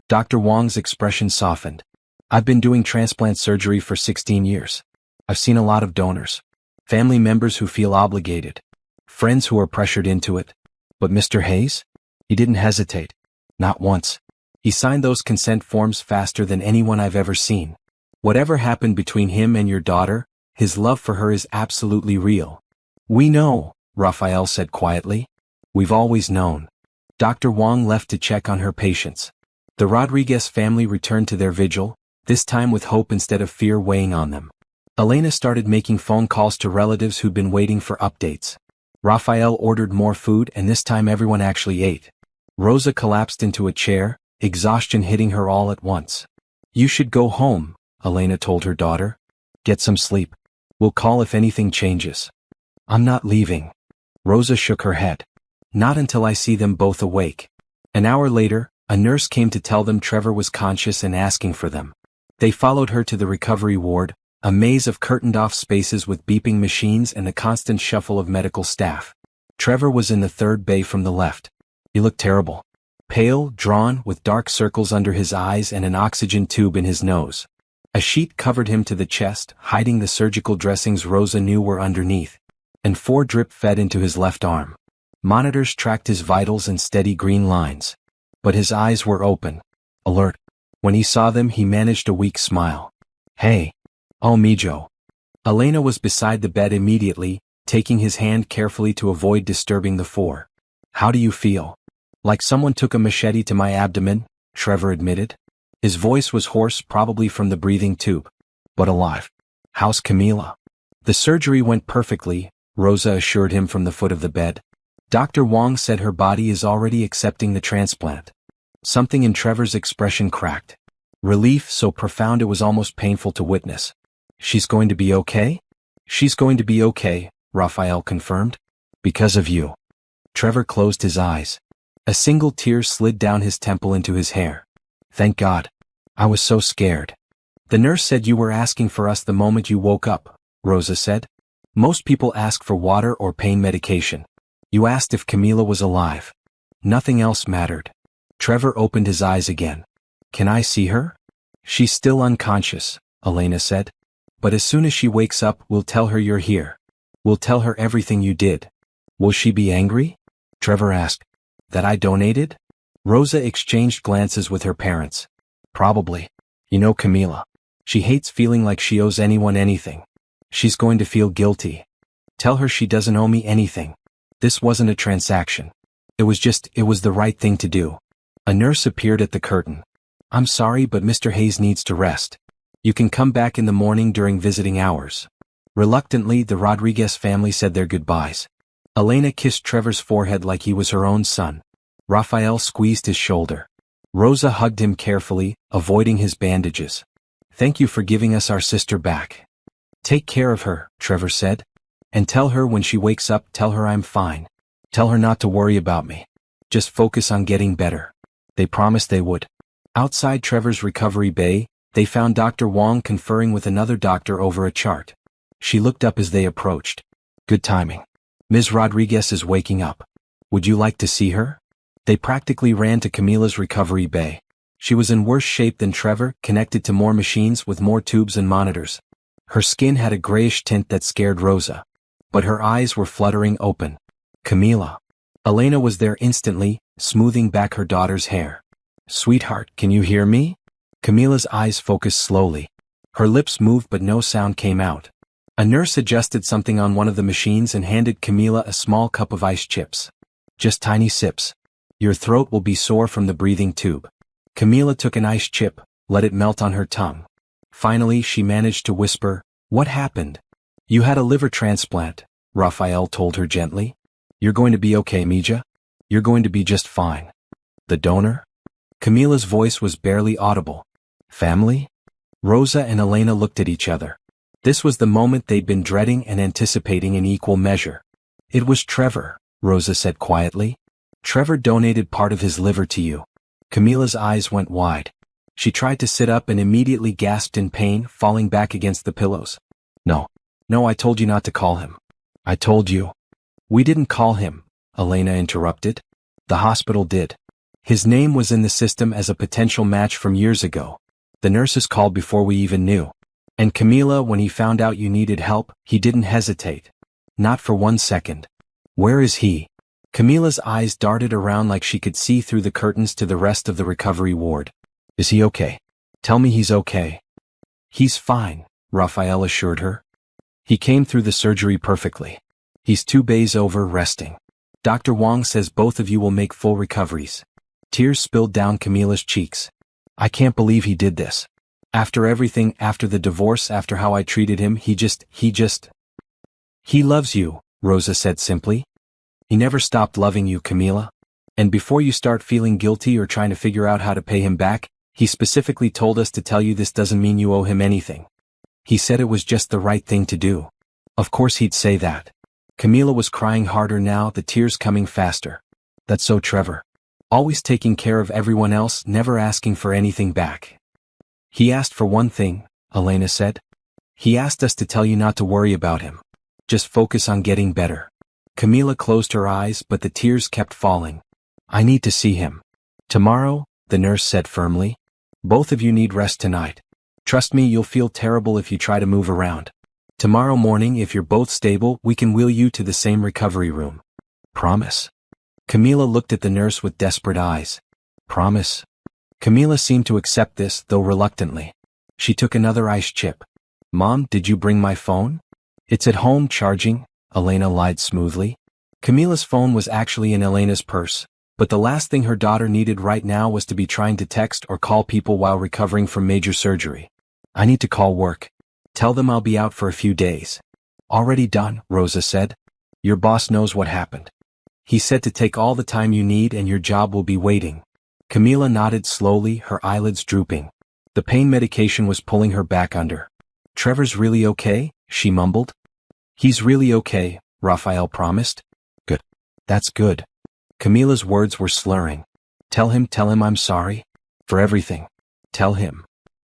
Dr. Wong's expression softened. I've been doing transplant surgery for 16 years. I've seen a lot of donors. Family members who feel obligated. Friends who are pressured into it. But Mr. Hayes? He didn't hesitate. Not once. He signed those consent forms faster than anyone I've ever seen. Whatever happened between him and your daughter, his love for her is absolutely real. We know, Raphael said quietly. We've always known. Dr. Wong left to check on her patients. The Rodriguez family returned to their vigil, this time with hope instead of fear weighing on them. Elena started making phone calls to relatives who'd been waiting for updates. Raphael ordered more food and this time everyone actually ate. Rosa collapsed into a chair, exhaustion hitting her all at once. You should go home, Elena told her daughter. Get some sleep. We'll call if anything changes. I'm not leaving. Rosa shook her head. Not until I see them both awake. An hour later, a nurse came to tell them Trevor was conscious and asking for them. They followed her to the recovery ward, a maze of curtained-off spaces with beeping machines and the constant shuffle of medical staff. Trevor was in the third bay from the left. He looked terrible. Pale, drawn, with dark circles under his eyes and an oxygen tube in his nose. A sheet covered him to the chest, hiding the surgical dressings Rosa knew were underneath. And 4 drip fed into his left arm. Monitors tracked his vitals and steady green lines. But his eyes were open. Alert. When he saw them, he managed a weak smile. Hey. Oh, Mijo. Elena was beside the bed immediately, taking his hand carefully to avoid disturbing the 4. How do you feel? Like someone took a machete to my abdomen, Trevor admitted. His voice was hoarse, probably from the breathing tube. But alive. How's Camila? The surgery went perfectly, Rosa assured him from the foot of the bed. Dr. Wong said her body is already accepting the transplant. Something in Trevor's expression cracked. Relief so profound it was almost painful to witness. She's going to be okay? She's going to be okay, Raphael confirmed. Because of you. Trevor closed his eyes. A single tear slid down his temple into his hair. Thank God. I was so scared. The nurse said you were asking for us the moment you woke up, Rosa said. Most people ask for water or pain medication. You asked if Camila was alive. Nothing else mattered. Trevor opened his eyes again. Can I see her? She's still unconscious, Elena said. But as soon as she wakes up, we'll tell her you're here. We'll tell her everything you did. Will she be angry? Trevor asked. That I donated? Rosa exchanged glances with her parents. Probably. You know Camila. She hates feeling like she owes anyone anything. She's going to feel guilty. Tell her she doesn't owe me anything. This wasn't a transaction. It was the right thing to do. A nurse appeared at the curtain. I'm sorry, but Mr. Hayes needs to rest. You can come back in the morning during visiting hours. Reluctantly, the Rodriguez family said their goodbyes. Elena kissed Trevor's forehead like he was her own son. Rafael squeezed his shoulder. Rosa hugged him carefully, avoiding his bandages. Thank you for giving us our sister back. Take care of her, Trevor said. And tell her when she wakes up, tell her I'm fine. Tell her not to worry about me. Just focus on getting better. They promised they would. Outside Trevor's recovery bay, they found Dr. Wong conferring with another doctor over a chart. She looked up as they approached. Good timing. Ms. Rodriguez is waking up. Would you like to see her? They practically ran to Camila's recovery bay. She was in worse shape than Trevor, connected to more machines with more tubes and monitors. Her skin had a grayish tint that scared Rosa. But her eyes were fluttering open. Camila. Elena was there instantly, smoothing back her daughter's hair. Sweetheart, can you hear me? Camila's eyes focused slowly. Her lips moved but no sound came out. A nurse adjusted something on one of the machines and handed Camila a small cup of ice chips. Just tiny sips. Your throat will be sore from the breathing tube. Camila took an ice chip, let it melt on her tongue. Finally, she managed to whisper, What happened? You had a liver transplant, Rafael told her gently. You're going to be okay, Mija. You're going to be just fine. The donor? Camila's voice was barely audible. Family? Rosa and Elena looked at each other. This was the moment they'd been dreading and anticipating in equal measure. It was Trevor, Rosa said quietly. Trevor donated part of his liver to you. Camila's eyes went wide. She tried to sit up and immediately gasped in pain, falling back against the pillows. No, I told you not to call him. I told you. We didn't call him, Elena interrupted. The hospital did. His name was in the system as a potential match from years ago. The nurses called before we even knew. And Camila, when he found out you needed help, he didn't hesitate. Not for 1 second. Where is he? Camila's eyes darted around like she could see through the curtains to the rest of the recovery ward. Is he okay? Tell me he's okay. He's fine, Rafael assured her. He came through the surgery perfectly. He's 2 bays over, resting. Dr. Wong says both of you will make full recoveries. Tears spilled down Camila's cheeks. I can't believe he did this. After everything, after the divorce, after how I treated him, he loves you, Rosa said simply. He never stopped loving you, Camila. And before you start feeling guilty or trying to figure out how to pay him back, he specifically told us to tell you this doesn't mean you owe him anything. He said it was just the right thing to do. Of course he'd say that. Camila was crying harder now, the tears coming faster. That's so Trevor. Always taking care of everyone else, never asking for anything back. He asked for one thing, Elena said. He asked us to tell you not to worry about him. Just focus on getting better. Camila closed her eyes, but the tears kept falling. I need to see him. Tomorrow, the nurse said firmly. Both of you need rest tonight. Trust me, you'll feel terrible if you try to move around. Tomorrow morning, if you're both stable, we can wheel you to the same recovery room. Promise? Camila looked at the nurse with desperate eyes. Promise? Camila seemed to accept this, though reluctantly. She took another ice chip. Mom, did you bring my phone? It's at home charging, Elena lied smoothly. Camila's phone was actually in Elena's purse, but the last thing her daughter needed right now was to be trying to text or call people while recovering from major surgery. I need to call work. Tell them I'll be out for a few days. Already done, Rosa said. Your boss knows what happened. He said to take all the time you need and your job will be waiting. Camila nodded slowly, her eyelids drooping. The pain medication was pulling her back under. Trevor's really okay, she mumbled. He's really okay, Rafael promised. Good. That's good. Camila's words were slurring. Tell him I'm sorry. For everything. Tell him.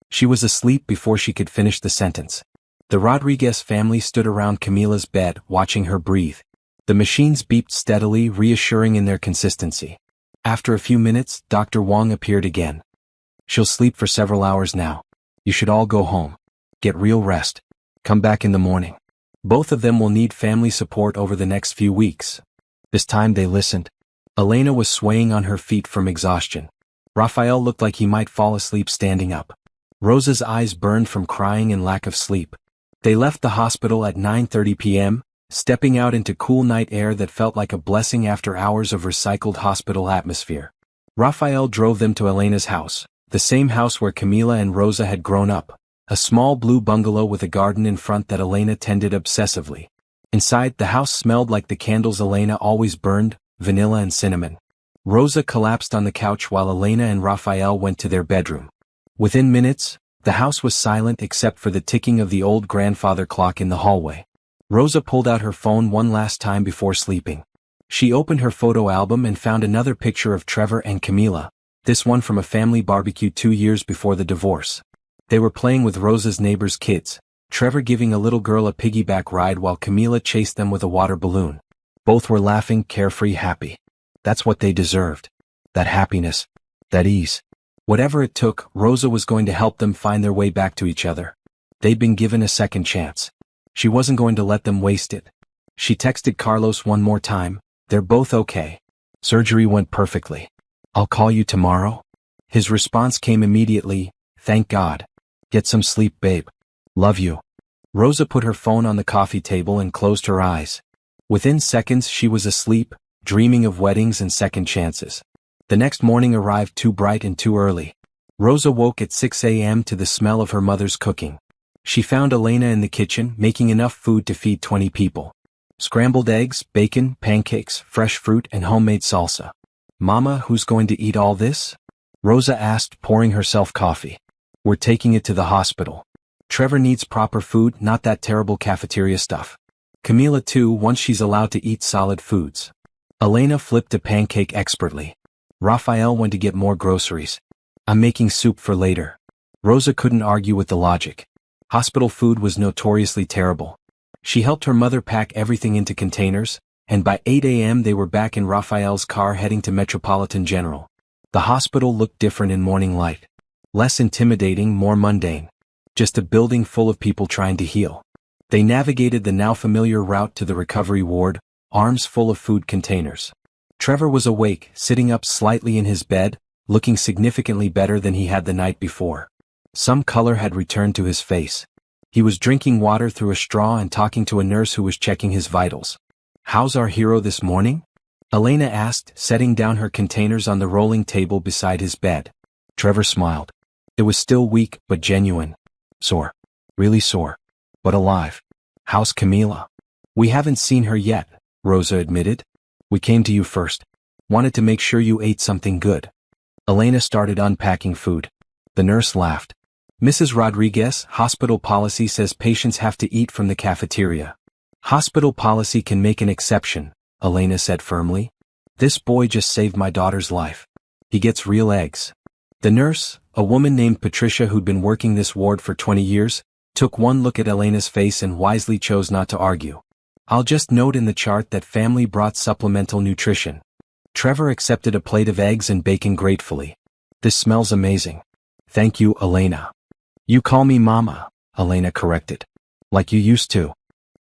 She was asleep before she could finish the sentence. The Rodriguez family stood around Camila's bed, watching her breathe. The machines beeped steadily, reassuring in their consistency. After a few minutes, Dr. Wong appeared again. She'll sleep for several hours now. You should all go home. Get real rest. Come back in the morning. Both of them will need family support over the next few weeks. This time they listened. Elena was swaying on her feet from exhaustion. Raphael looked like he might fall asleep standing up. Rosa's eyes burned from crying and lack of sleep. They left the hospital at 9:30 p.m., stepping out into cool night air that felt like a blessing after hours of recycled hospital atmosphere. Raphael drove them to Elena's house, the same house where Camila and Rosa had grown up, a small blue bungalow with a garden in front that Elena tended obsessively. Inside, the house smelled like the candles Elena always burned, vanilla and cinnamon. Rosa collapsed on the couch while Elena and Raphael went to their bedroom. Within minutes, the house was silent except for the ticking of the old grandfather clock in the hallway. Rosa pulled out her phone one last time before sleeping. She opened her photo album and found another picture of Trevor and Camila, this one from a family barbecue 2 years before the divorce. They were playing with Rosa's neighbor's kids, Trevor giving a little girl a piggyback ride while Camila chased them with a water balloon. Both were laughing, carefree, happy. That's what they deserved. That happiness. That ease. Whatever it took, Rosa was going to help them find their way back to each other. They'd been given a second chance. She wasn't going to let them waste it. She texted Carlos one more time. They're both okay. Surgery went perfectly. I'll call you tomorrow. His response came immediately, thank God. Get some sleep, babe. Love you. Rosa put her phone on the coffee table and closed her eyes. Within seconds she was asleep, dreaming of weddings and second chances. The next morning arrived too bright and too early. Rosa woke at 6 a.m. to the smell of her mother's cooking. She found Elena in the kitchen making enough food to feed 20 people. Scrambled eggs, bacon, pancakes, fresh fruit, and homemade salsa. Mama, who's going to eat all this? Rosa asked, pouring herself coffee. We're taking it to the hospital. Trevor needs proper food, not that terrible cafeteria stuff. Camila too, once she's allowed to eat solid foods. Elena flipped a pancake expertly. Raphael went to get more groceries. I'm making soup for later. Rosa couldn't argue with the logic. Hospital food was notoriously terrible. She helped her mother pack everything into containers, and by 8 a.m. they were back in Raphael's car heading to Metropolitan General. The hospital looked different in morning light. Less intimidating, more mundane. Just a building full of people trying to heal. They navigated the now familiar route to the recovery ward, arms full of food containers. Trevor was awake, sitting up slightly in his bed, looking significantly better than he had the night before. Some color had returned to his face. He was drinking water through a straw and talking to a nurse who was checking his vitals. How's our hero this morning? Elena asked, setting down her containers on the rolling table beside his bed. Trevor smiled. It was still weak, but genuine. Sore. Really sore. But alive. How's Camila? We haven't seen her yet, Rosa admitted. We came to you first. Wanted to make sure you ate something good. Elena started unpacking food. The nurse laughed. Mrs. Rodriguez, hospital policy says patients have to eat from the cafeteria. Hospital policy can make an exception, Elena said firmly. This boy just saved my daughter's life. He gets real eggs. The nurse, a woman named Patricia who'd been working this ward for 20 years, took one look at Elena's face and wisely chose not to argue. I'll just note in the chart that family brought supplemental nutrition. Trevor accepted a plate of eggs and bacon gratefully. This smells amazing. Thank you, Elena. You call me Mama, Elena corrected. Like you used to.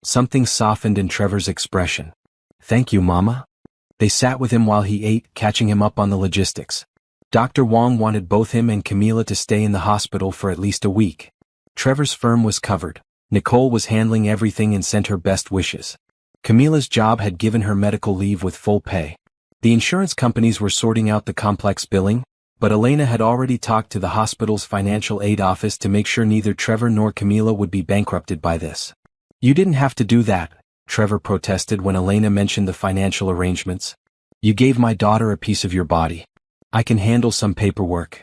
Something softened in Trevor's expression. Thank you, Mama. They sat with him while he ate, catching him up on the logistics. Dr. Wong wanted both him and Camila to stay in the hospital for at least a week. Trevor's firm was covered. Nicole was handling everything and sent her best wishes. Camila's job had given her medical leave with full pay. The insurance companies were sorting out the complex billing, but Elena had already talked to the hospital's financial aid office to make sure neither Trevor nor Camila would be bankrupted by this. You didn't have to do that, Trevor protested when Elena mentioned the financial arrangements. You gave my daughter a piece of your body. I can handle some paperwork.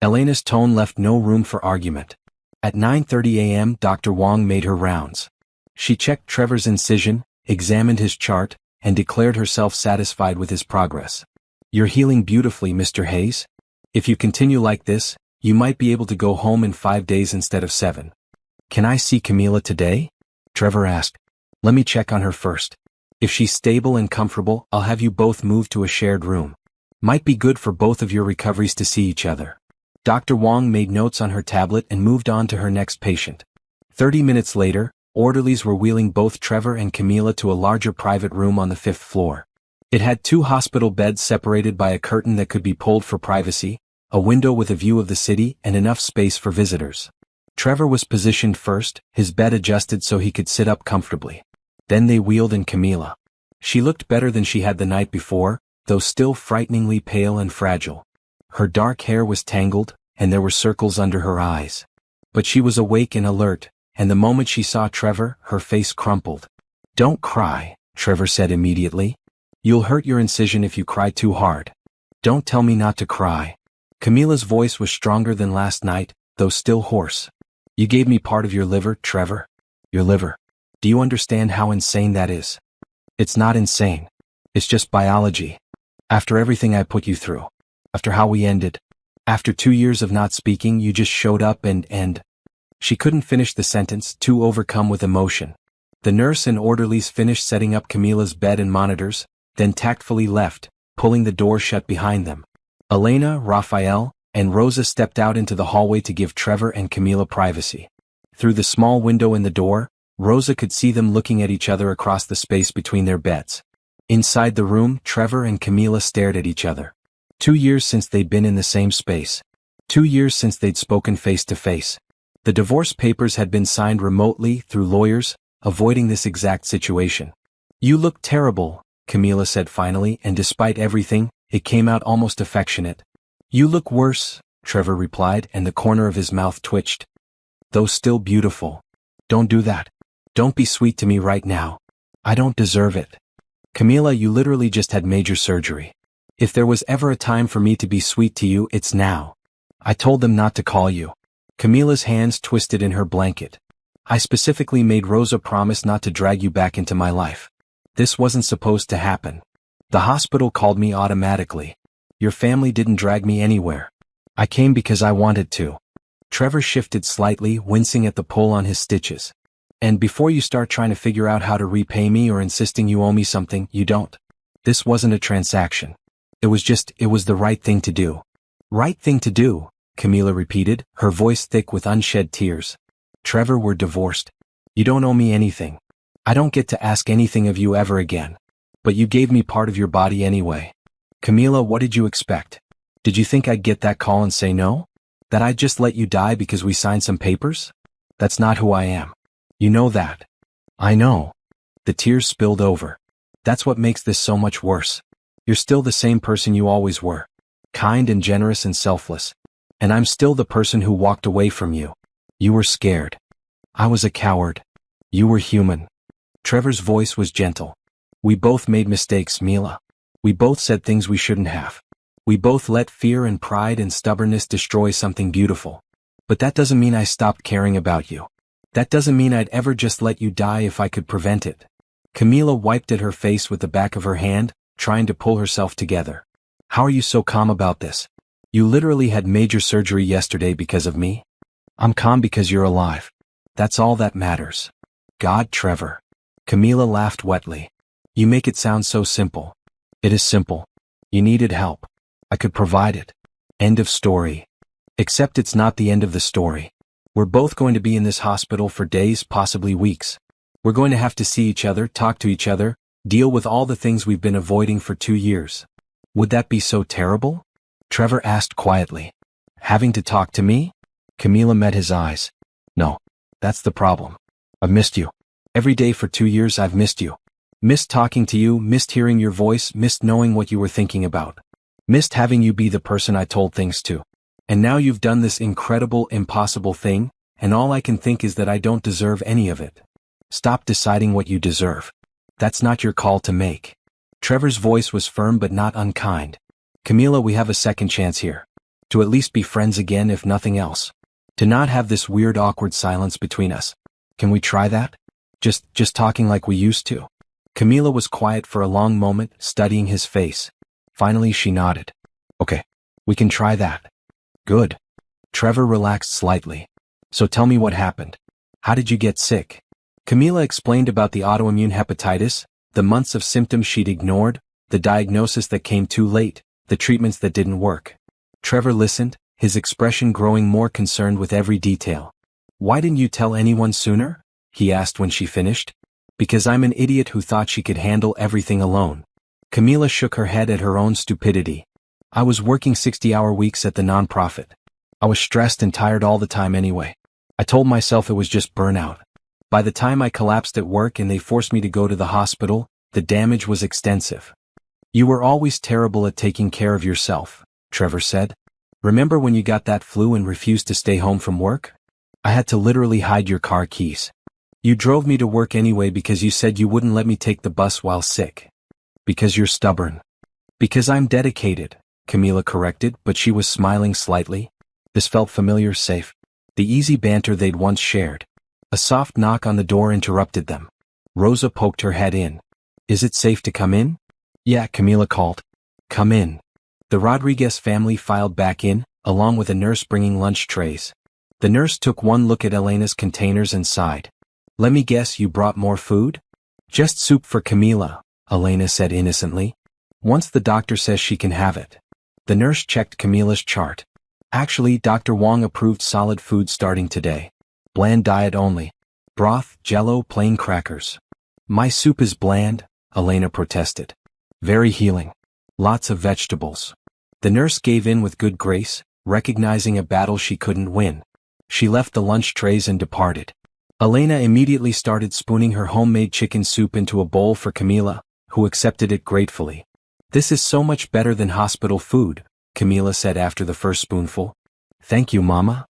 Elena's tone left no room for argument. At 9:30 a.m. Dr. Wong made her rounds. She checked Trevor's incision, examined his chart, and declared herself satisfied with his progress. You're healing beautifully, Mr. Hayes. If you continue like this, you might be able to go home in 5 days instead of 7. Can I see Camila today? Trevor asked. Let me check on her first. If she's stable and comfortable, I'll have you both move to a shared room. Might be good for both of your recoveries to see each other. Dr. Wong made notes on her tablet and moved on to her next patient. 30 minutes later, orderlies were wheeling both Trevor and Camila to a larger private room on the 5th floor. It had 2 hospital beds separated by a curtain that could be pulled for privacy, a window with a view of the city, and enough space for visitors. Trevor was positioned first, his bed adjusted so he could sit up comfortably. Then they wheeled in Camila. She looked better than she had the night before, though still frighteningly pale and fragile. Her dark hair was tangled, and there were circles under her eyes. But she was awake and alert, and the moment she saw Trevor, her face crumpled. "Don't cry," Trevor said immediately. "You'll hurt your incision if you cry too hard. Don't tell me not to cry." Camila's voice was stronger than last night, though still hoarse. "You gave me part of your liver, Trevor. Your liver. Do you understand how insane that is?" "It's not insane. It's just biology. After everything I put you through. After how we ended. After 2 years of not speaking, you just showed up and... She couldn't finish the sentence, too overcome with emotion. The nurse and orderlies finished setting up Camila's bed and monitors, then tactfully left, pulling the door shut behind them. Elena, Raphael, and Rosa stepped out into the hallway to give Trevor and Camila privacy. Through the small window in the door, Rosa could see them looking at each other across the space between their beds. Inside the room, Trevor and Camila stared at each other. 2 years since they'd been in the same space. 2 years since they'd spoken face to face. The divorce papers had been signed remotely through lawyers, avoiding this exact situation. "You look terrible," Camila said finally, and despite everything, it came out almost affectionate. "You look worse," Trevor replied, and the corner of his mouth twitched. "Though still beautiful. Don't do that. Don't be sweet to me right now. I don't deserve it. Camila, you literally just had major surgery. If there was ever a time for me to be sweet to you, it's now. I told them not to call you." Camila's hands twisted in her blanket. "I specifically made Rosa promise not to drag you back into my life. This wasn't supposed to happen. The hospital called me automatically. Your family didn't drag me anywhere. I came because I wanted to." Trevor shifted slightly, wincing at the pull on his stitches. "And before you start trying to figure out how to repay me or insisting you owe me something, you don't. This wasn't a transaction. It was the right thing to do." "Right thing to do," Camila repeated, her voice thick with unshed tears. "Trevor, we're divorced. You don't owe me anything. I don't get to ask anything of you ever again. But you gave me part of your body anyway. Camila, what did you expect? Did you think I'd get that call and say no? That I'd just let you die because we signed some papers? That's not who I am. You know that." "I know." The tears spilled over. "That's what makes this so much worse. You're still the same person you always were. Kind and generous and selfless. And I'm still the person who walked away from you. You were scared. I was a coward. You were human." Trevor's voice was gentle. "We both made mistakes, Mila. We both said things we shouldn't have. We both let fear and pride and stubbornness destroy something beautiful. But that doesn't mean I stopped caring about you. That doesn't mean I'd ever just let you die if I could prevent it." Camila wiped at her face with the back of her hand, trying to pull herself together. "How are you so calm about this? You literally had major surgery yesterday because of me?" "I'm calm because you're alive. That's all that matters." "God, Trevor." Camila laughed wetly. "You make it sound so simple." "It is simple. You needed help. I could provide it. End of story. Except it's not the end of the story. We're both going to be in this hospital for days, possibly weeks. We're going to have to see each other, talk to each other, deal with all the things we've been avoiding for 2 years. Would that be so terrible?" Trevor asked quietly. "Having to talk to me?" Camila met his eyes. "No, that's the problem. I've missed you. Every day for 2 years I've missed you. Missed talking to you, missed hearing your voice, missed knowing what you were thinking about. Missed having you be the person I told things to. And now you've done this incredible, impossible thing, and all I can think is that I don't deserve any of it. Stop deciding what you deserve. That's not your call to make." Trevor's voice was firm but not unkind. "Camila, we have a second chance here. To at least be friends again if nothing else. To not have this weird awkward silence between us. Can we try that? Just talking like we used to." Camila was quiet for a long moment, studying his face. Finally she nodded. "Okay, we can try that." "Good." Trevor relaxed slightly. "So tell me what happened. How did you get sick?" Camila explained about the autoimmune hepatitis, the months of symptoms she'd ignored, the diagnosis that came too late, the treatments that didn't work. Trevor listened, his expression growing more concerned with every detail. Why didn't you tell anyone sooner? He asked when she finished. Because I'm an idiot who thought she could handle everything alone. Camila shook her head at her own stupidity. I was working 60-hour weeks at the nonprofit. I was stressed and tired all the time anyway. I told myself it was just burnout. By the time I collapsed at work and they forced me to go to the hospital, the damage was extensive. You were always terrible at taking care of yourself, Trevor said. Remember when you got that flu and refused to stay home from work? I had to literally hide your car keys. You drove me to work anyway because you said you wouldn't let me take the bus while sick. Because you're stubborn. Because I'm dedicated, Camila corrected, but she was smiling slightly. This felt familiar, safe. The easy banter they'd once shared. A soft knock on the door interrupted them. Rosa poked her head in. Is it safe to come in? Yeah, Camila called. Come in. The Rodriguez family filed back in, along with a nurse bringing lunch trays. The nurse took one look at Elena's containers and sighed. Let me guess you brought more food? Just soup for Camila, Elena said innocently. Once the doctor says she can have it. The nurse checked Camila's chart. Actually, Dr. Wong approved solid food starting today. Bland diet only. Broth, jello, plain crackers. My soup is bland, Elena protested. Very healing. Lots of vegetables. The nurse gave in with good grace, recognizing a battle she couldn't win. She left the lunch trays and departed. Elena immediately started spooning her homemade chicken soup into a bowl for Camila, who accepted it gratefully. This is so much better than hospital food, Camila said after the first spoonful. Thank you, Mama.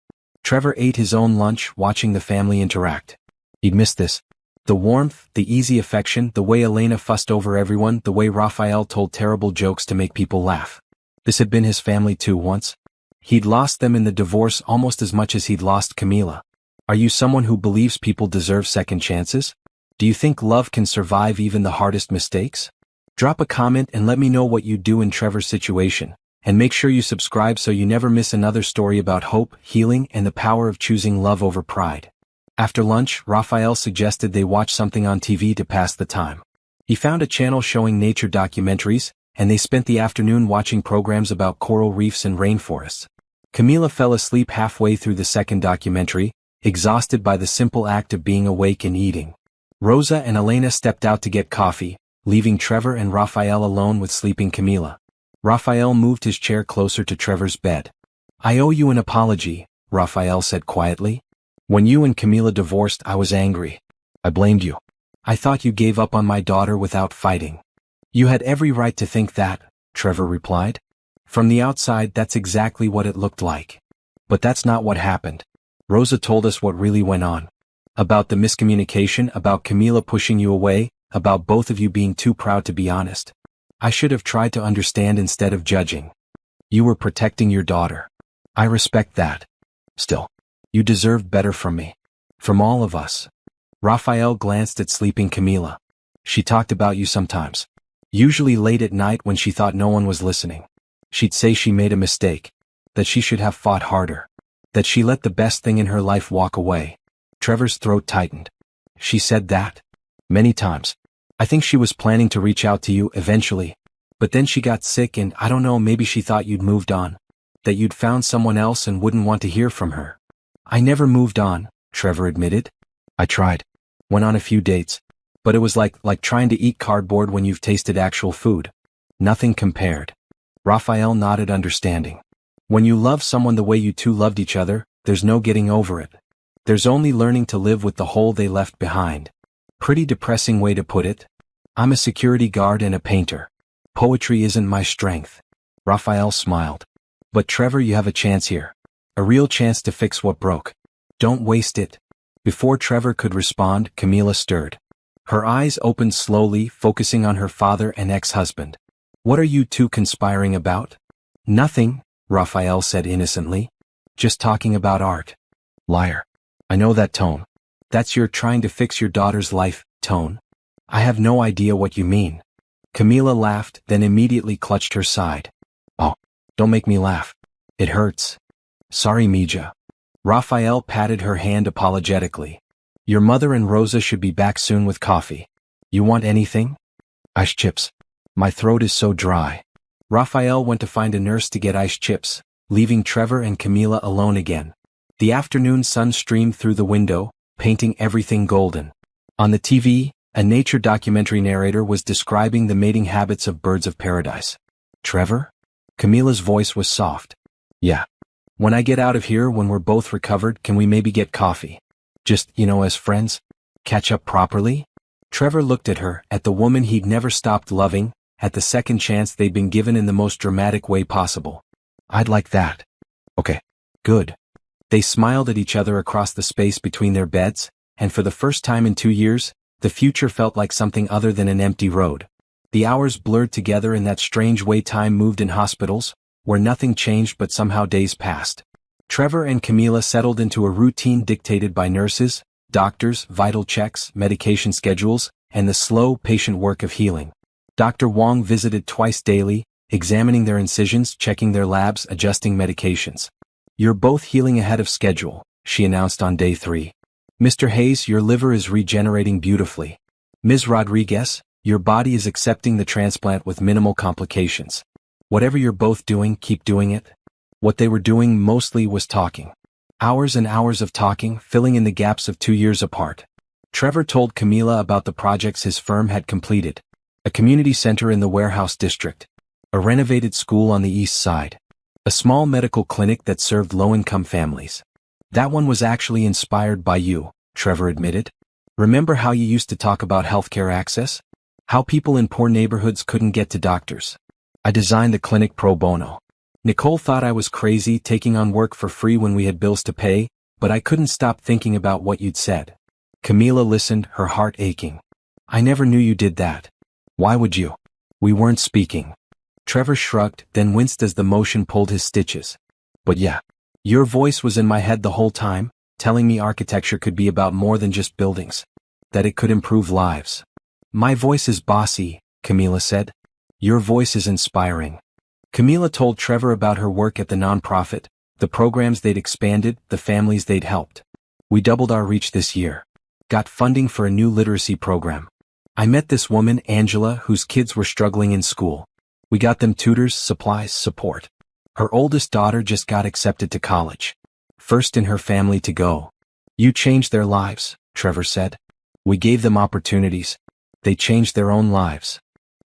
Trevor ate his own lunch, watching the family interact. He'd missed this. The warmth, the easy affection, the way Elena fussed over everyone, the way Raphael told terrible jokes to make people laugh. This had been his family too once. He'd lost them in the divorce almost as much as he'd lost Camila. Are you someone who believes people deserve second chances? Do you think love can survive even the hardest mistakes? Drop a comment and let me know what you'd do in Trevor's situation, and make sure you subscribe so you never miss another story about hope, healing, and the power of choosing love over pride. After lunch, Raphael suggested they watch something on TV to pass the time. He found a channel showing nature documentaries, and they spent the afternoon watching programs about coral reefs and rainforests. Camila fell asleep halfway through the second documentary, exhausted by the simple act of being awake and eating. Rosa and Elena stepped out to get coffee, leaving Trevor and Raphael alone with sleeping Camila. Raphael moved his chair closer to Trevor's bed. I owe you an apology, Raphael said quietly. When you and Camila divorced, I was angry. I blamed you. I thought you gave up on my daughter without fighting. You had every right to think that, Trevor replied. From the outside, that's exactly what it looked like. But that's not what happened. Rosa told us what really went on. About the miscommunication, about Camila pushing you away, about both of you being too proud to be honest. I should have tried to understand instead of judging. You were protecting your daughter. I respect that. Still, you deserved better from me. From all of us. Raphael glanced at sleeping Camila. She talked about you sometimes. Usually late at night when she thought no one was listening. She'd say she made a mistake. That she should have fought harder. That she let the best thing in her life walk away. Trevor's throat tightened. She said that? Many times. I think she was planning to reach out to you eventually. But then she got sick and I don't know, maybe she thought you'd moved on. That you'd found someone else and wouldn't want to hear from her. I never moved on, Trevor admitted. I tried. Went on a few dates. But it was like trying to eat cardboard when you've tasted actual food. Nothing compared. Raphael nodded understanding. When you love someone the way you two loved each other, there's no getting over it. There's only learning to live with the hole they left behind. Pretty depressing way to put it. I'm a security guard and a painter. Poetry isn't my strength. Raphael smiled. But Trevor, you have a chance here. A real chance to fix what broke. Don't waste it. Before Trevor could respond, Camila stirred. Her eyes opened slowly, focusing on her father and ex-husband. What are you two conspiring about? Nothing, Raphael said innocently. Just talking about art. Liar. I know that tone. That's your trying to fix your daughter's life tone. I have no idea what you mean. Camila laughed, then immediately clutched her side. Oh, don't make me laugh. It hurts. Sorry, Mija. Raphael patted her hand apologetically. Your mother and Rosa should be back soon with coffee. You want anything? Ice chips. My throat is so dry. Raphael went to find a nurse to get ice chips, leaving Trevor and Camila alone again. The afternoon sun streamed through the window, painting everything golden. On the TV, a nature documentary narrator was describing the mating habits of birds of paradise. Trevor? Camila's voice was soft. Yeah. When I get out of here, when we're both recovered, can we maybe get coffee? Just, as friends? Catch up properly? Trevor looked at her, at the woman he'd never stopped loving, at the second chance they'd been given in the most dramatic way possible. I'd like that. Okay. Good. They smiled at each other across the space between their beds, and for the first time in 2 years, the future felt like something other than an empty road. The hours blurred together in that strange way time moved in hospitals, where nothing changed but somehow days passed. Trevor and Camila settled into a routine dictated by nurses, doctors, vital checks, medication schedules, and the slow, patient work of healing. Dr. Wong visited twice daily, examining their incisions, checking their labs, adjusting medications. You're both healing ahead of schedule, she announced on day 3. Mr. Hayes, your liver is regenerating beautifully. Ms. Rodriguez, your body is accepting the transplant with minimal complications. Whatever you're both doing, keep doing it. What they were doing mostly was talking. Hours and hours of talking, filling in the gaps of 2 years apart. Trevor told Camila about the projects his firm had completed. A community center in the warehouse district. A renovated school on the east side. A small medical clinic that served low-income families. That one was actually inspired by you, Trevor admitted. Remember how you used to talk about healthcare access? How people in poor neighborhoods couldn't get to doctors? I designed the clinic pro bono. Nicole thought I was crazy taking on work for free when we had bills to pay, but I couldn't stop thinking about what you'd said. Camila listened, her heart aching. I never knew you did that. Why would you? We weren't speaking. Trevor shrugged, then winced as the motion pulled his stitches. But yeah. Your voice was in my head the whole time, telling me architecture could be about more than just buildings. That it could improve lives. My voice is bossy, Camila said. Your voice is inspiring. Camila told Trevor about her work at the nonprofit, the programs they'd expanded, the families they'd helped. We doubled our reach this year. Got funding for a new literacy program. I met this woman, Angela, whose kids were struggling in school. We got them tutors, supplies, support. Her oldest daughter just got accepted to college. First in her family to go. You changed their lives, Trevor said. We gave them opportunities. They changed their own lives.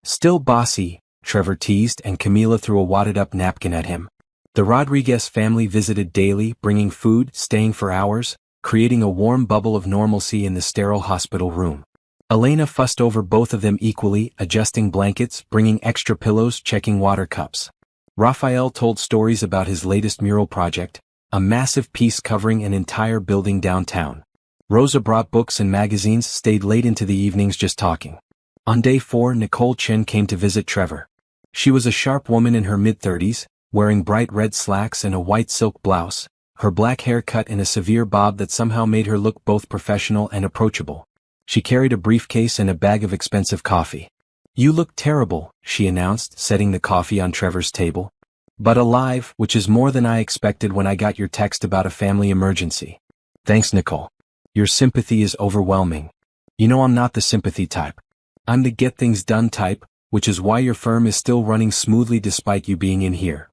Still bossy, Trevor teased, and Camila threw a wadded-up napkin at him. The Rodriguez family visited daily, bringing food, staying for hours, creating a warm bubble of normalcy in the sterile hospital room. Elena fussed over both of them equally, adjusting blankets, bringing extra pillows, checking water cups. Raphael told stories about his latest mural project, a massive piece covering an entire building downtown. Rosa brought books and magazines, stayed late into the evenings just talking. On day 4, Nicole Chen came to visit Trevor. She was a sharp woman in her mid-30s, wearing bright red slacks and a white silk blouse, her black hair cut in a severe bob that somehow made her look both professional and approachable. She carried a briefcase and a bag of expensive coffee. You look terrible, she announced, setting the coffee on Trevor's table. But alive, which is more than I expected when I got your text about a family emergency. Thanks, Nicole. Your sympathy is overwhelming. You know I'm not the sympathy type. I'm the get things done type, which is why your firm is still running smoothly despite you being in here.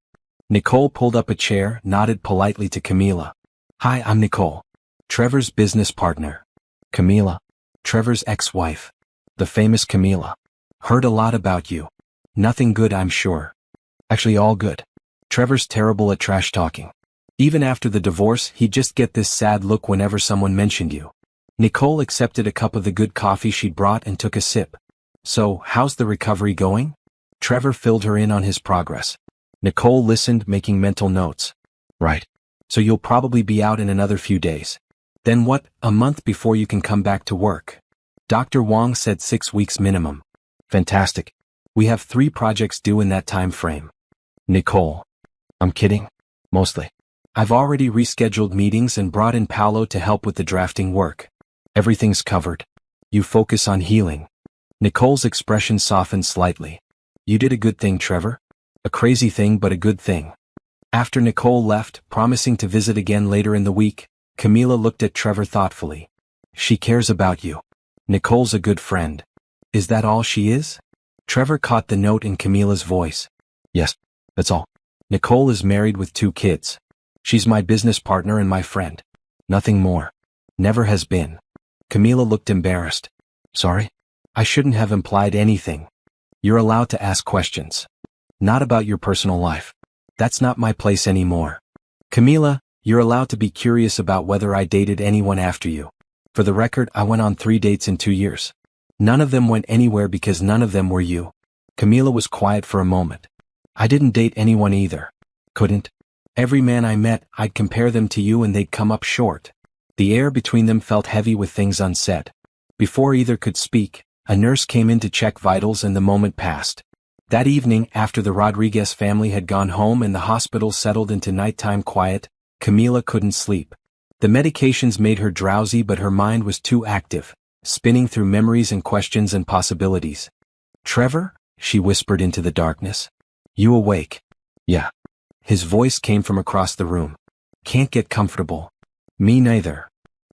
Nicole pulled up a chair, nodded politely to Camila. Hi, I'm Nicole. Trevor's business partner. Camila. Trevor's ex-wife. The famous Camila. Heard a lot about you. Nothing good, I'm sure. Actually, all good. Trevor's terrible at trash talking. Even after the divorce, he'd just get this sad look whenever someone mentioned you. Nicole accepted a cup of the good coffee she'd brought and took a sip. So, how's the recovery going? Trevor filled her in on his progress. Nicole listened, making mental notes. Right. So you'll probably be out in another few days. Then what, a month before you can come back to work? Dr. Wong said 6 weeks minimum. Fantastic. We have 3 projects due in that time frame. Nicole. I'm kidding. Mostly. I've already rescheduled meetings and brought in Paolo to help with the drafting work. Everything's covered. You focus on healing. Nicole's expression softened slightly. You did a good thing, Trevor. A crazy thing, but a good thing. After Nicole left, promising to visit again later in the week, Camila looked at Trevor thoughtfully. She cares about you. Nicole's a good friend. Is that all she is? Trevor caught the note in Camila's voice. Yes, that's all. Nicole is married with 2 kids. She's my business partner and my friend. Nothing more. Never has been. Camila looked embarrassed. Sorry? I shouldn't have implied anything. You're allowed to ask questions. Not about your personal life. That's not my place anymore. Camila, you're allowed to be curious about whether I dated anyone after you. For the record, I went on 3 dates in 2 years. None of them went anywhere because none of them were you. Camila was quiet for a moment. I didn't date anyone either. Couldn't. Every man I met, I'd compare them to you and they'd come up short. The air between them felt heavy with things unsaid. Before either could speak, a nurse came in to check vitals and the moment passed. That evening, after the Rodriguez family had gone home and the hospital settled into nighttime quiet, Camila couldn't sleep. The medications made her drowsy but her mind was too active, spinning through memories and questions and possibilities. Trevor? She whispered into the darkness. You awake? Yeah. His voice came from across the room. Can't get comfortable. Me neither.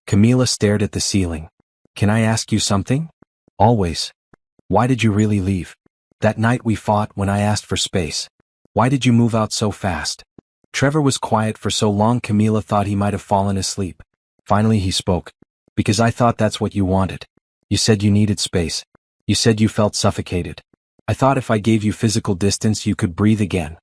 Camila stared at the ceiling. Can I ask you something? Always. Why did you really leave? That night we fought when I asked for space. Why did you move out so fast? Trevor was quiet for so long Camila thought he might have fallen asleep. Finally he spoke. Because I thought that's what you wanted. You said you needed space. You said you felt suffocated. I thought if I gave you physical distance you could breathe again.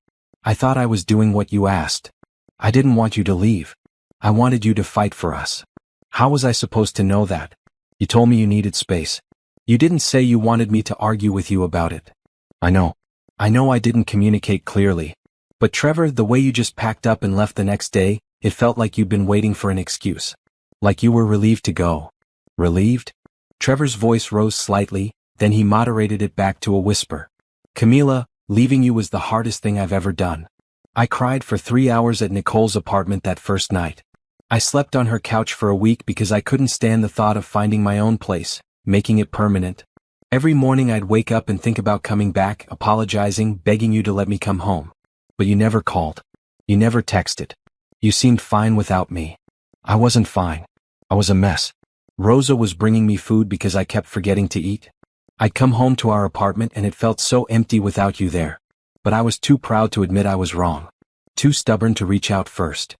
I thought I was doing what you asked. I didn't want you to leave. I wanted you to fight for us. How was I supposed to know that? You told me you needed space. You didn't say you wanted me to argue with you about it. I know. I know I didn't communicate clearly. But Trevor, the way you just packed up and left the next day, it felt like you'd been waiting for an excuse. Like you were relieved to go. Relieved? Trevor's voice rose slightly, then he moderated it back to a whisper. Camila, leaving you was the hardest thing I've ever done. I cried for 3 hours at Nicole's apartment that first night. I slept on her couch for a week because I couldn't stand the thought of finding my own place, making it permanent. Every morning I'd wake up and think about coming back, apologizing, begging you to let me come home. But you never called. You never texted. You seemed fine without me. I wasn't fine. I was a mess. Rosa was bringing me food because I kept forgetting to eat. I'd come home to our apartment and it felt so empty without you there. But I was too proud to admit I was wrong. Too stubborn to reach out first.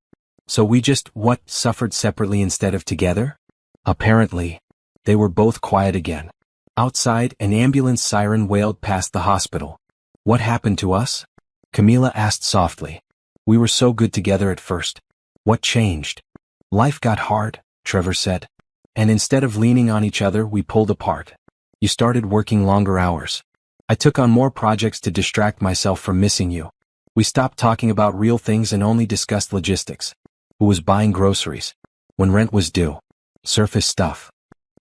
So we just, suffered separately instead of together? Apparently. They were both quiet again. Outside, an ambulance siren wailed past the hospital. What happened to us? Camila asked softly. We were so good together at first. What changed? Life got hard, Trevor said. And instead of leaning on each other, we pulled apart. You started working longer hours. I took on more projects to distract myself from missing you. We stopped talking about real things and only discussed logistics. Who was buying groceries? When rent was due? Surface stuff.